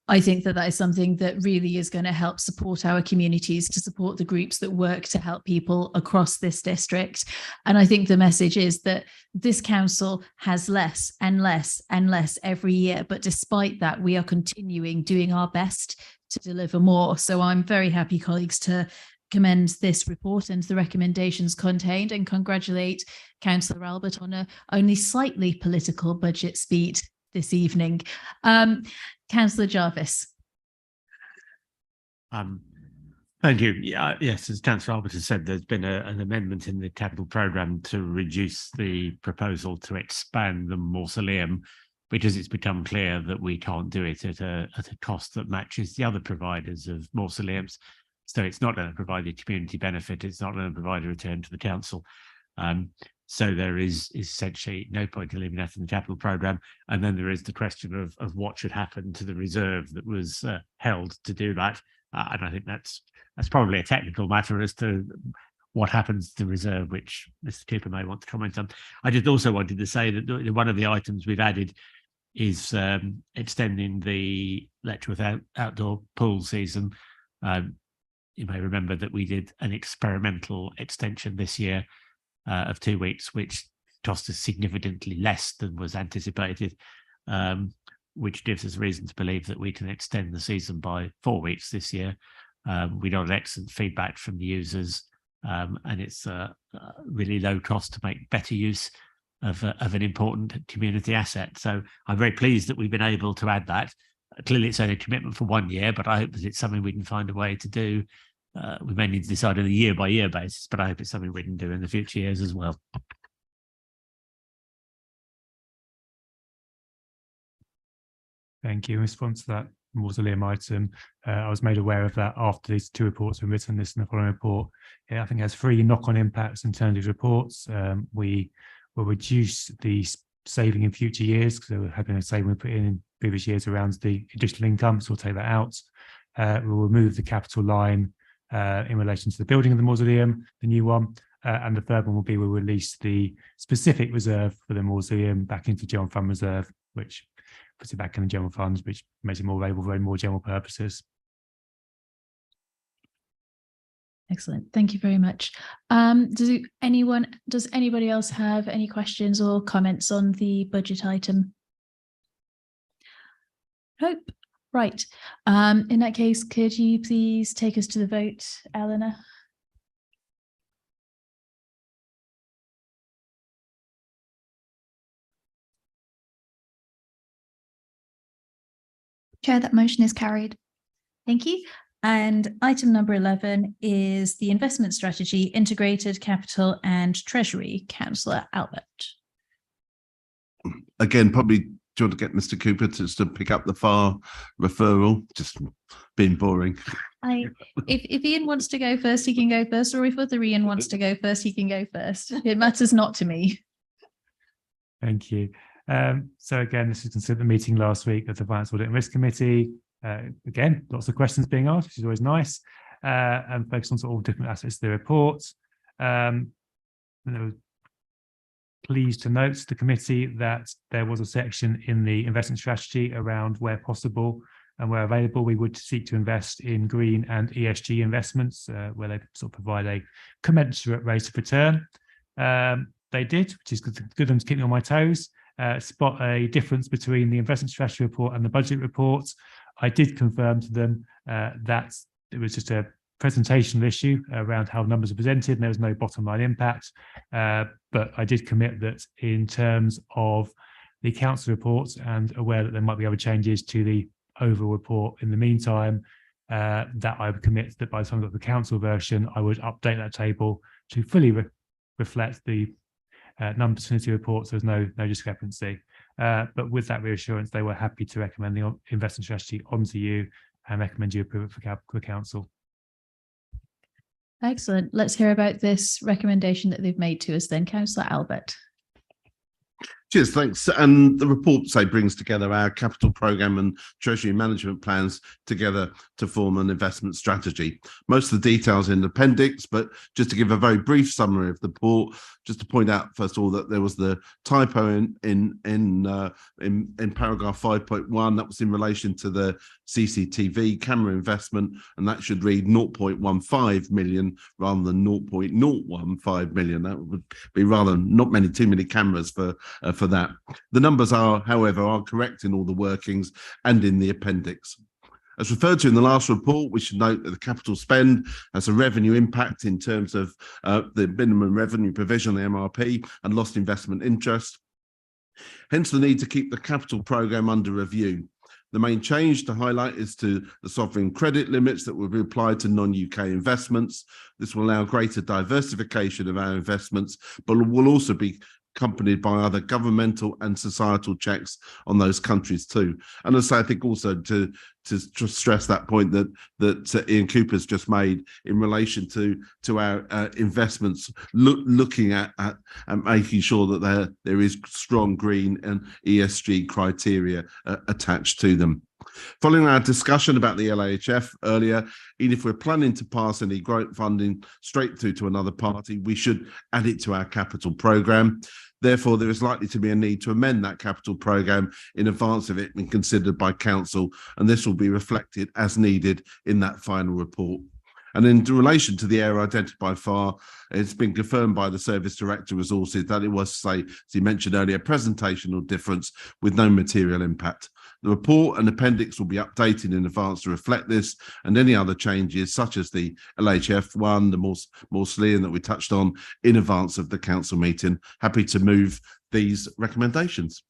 I think that is something that really is going to help support our communities, to support the groups that work to help people across this district. And I think the message is that this council has less and less and less every year. But despite that, we are continuing doing our best to deliver more. So I'm very happy, colleagues, to commend this report and the recommendations contained, and congratulate Councillor Albert on a only slightly political budget speed this evening. Councillor Jarvis. Thank you. Yes, as Councillor Albert has said, there's been an amendment in the capital programme to reduce the proposal to expand the mausoleum, because it's become clear that we can't do it at a cost that matches the other providers of mausoleums. So it's not going to provide a community benefit. It's not going to provide a return to the council. So there is essentially no point in leaving that in the capital programme. And then there is the question of what should happen to the reserve that was held to do that. And I think that's probably a technical matter as to what happens to the reserve, which Mr. Cooper may want to comment on. I just also wanted to say that one of the items we've added is extending the Letchworth outdoor pool season. You may remember that we did an experimental extension this year of 2 weeks, which cost us significantly less than was anticipated, which gives us reason to believe that we can extend the season by 4 weeks this year. We got excellent feedback from the users, and it's really low cost to make better use of an important community asset. So I'm very pleased that we've been able to add that. Clearly, it's only a commitment for 1 year, but I hope that it's something we can find a way to do. We may need to decide on a year-by-year basis, but I hope it's something we can do in the future years as well. Thank you. In response to that mausoleum item, I was made aware of that after these two reports were written. This and the following report, I think, has 3 knock-on impacts in terms of reports. We will reduce the saving in future years, because we're having a saving we put in previous years around the additional income, so we'll take that out. We'll remove the capital line in relation to the building of the mausoleum, the new one, And the third one will be we'll release the specific reserve for the mausoleum back into general fund reserve, which puts it back in the general funds, which makes it more available for more general purposes. Excellent. Thank you very much. Does anybody else have any questions or comments on the budget item? Nope. Right. In that case, could you please take us to the vote, Eleanor? Chair, that motion is carried. Thank you. And item number 11 is the investment strategy, integrated capital and treasury. Councillor Albert. Again, probably do you want to get Mr. Cooper to pick up the FAR referral? Just being boring. If Ian wants to go first, he can go first, or if other Ian wants to go first, he can go first. It matters not to me. Thank you. So again, this is considered the meeting last week of the Finance Audit and Risk Committee. Again, lots of questions being asked, which is always nice, and focus on sort of all different aspects of the report. And I was pleased to note to the committee that there was a section in the investment strategy around where possible and where available, we would seek to invest in green and ESG investments, where they sort of provide a commensurate rate of return. They did, which is good of them to keep me on my toes. Spot a difference between the investment strategy report and the budget report. I did confirm to them that it was just a presentational issue around how numbers are presented and there was no bottom line impact. But I did commit that in terms of the council reports, and aware that there might be other changes to the overall report in the meantime, that I would commit that by the time I got the council version, I would update that table to fully reflect the numbers from the reports. There's no discrepancy. But with that reassurance, they were happy to recommend the investment strategy onto you and recommend you approve it for council. Excellent. Let's hear about this recommendation that they've made to us then. Councillor Albert. Cheers, thanks. And the report, say, brings together our capital programme and treasury management plans together to form an investment strategy. Most of the details in the appendix, but just to give a very brief summary of the report, just to point out first of all that there was the typo in paragraph 5.1 that was in relation to the CCTV camera investment, and that should read 0.15 million rather than 0.015 million. That would be rather not too many cameras for that. The numbers are, however, are correct in all the workings and in the appendix. As referred to in the last report, we should note that the capital spend has a revenue impact in terms of the minimum revenue provision, the MRP, and lost investment interest. Hence the need to keep the capital programme under review. The main change to highlight is to the sovereign credit limits that will be applied to non-UK investments. This will allow greater diversification of our investments, but will also be accompanied by other governmental and societal checks on those countries too. And as I think also to stress that point that Ian Cooper's just made in relation to our investments, looking at making sure that there is strong green and ESG criteria attached to them. Following our discussion about the LHF earlier, even if we're planning to pass any grant funding straight through to another party, we should add it to our capital programme. Therefore, there is likely to be a need to amend that capital programme in advance of it being considered by council, and this will be reflected as needed in that final report. And in relation to the area identified FAR, it's been confirmed by the Service Director Resources that it was, say, as he mentioned earlier, presentational difference with no material impact. The report and appendix will be updated in advance to reflect this and any other changes, such as the LHF one, the mausoleum that we touched on, in advance of the council meeting. Happy to move these recommendations.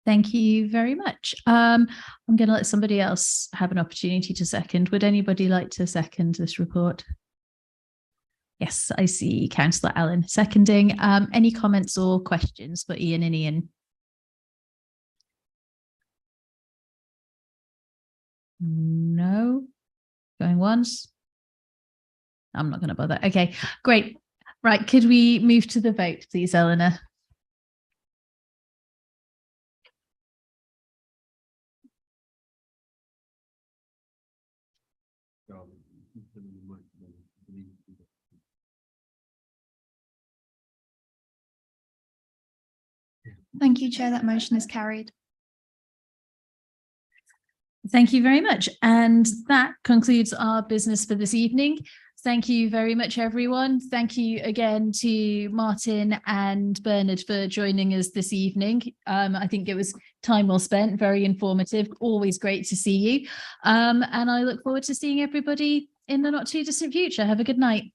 Thank you very much. I'm going to let somebody else have an opportunity to second. Would anybody like to second this report? Yes, I see Councillor Allen seconding. Any comments or questions for Ian and Ian? No. Going once? I'm not going to bother. Okay, great. Right, could we move to the vote, please, Eleanor? Thank you, Chair. That motion is carried. Thank you very much. And that concludes our business for this evening. Thank you very much, everyone. Thank you again to Martin and Bernard for joining us this evening. I think it was time well spent, very informative, always great to see you. And I look forward to seeing everybody in the not too distant future. Have a good night.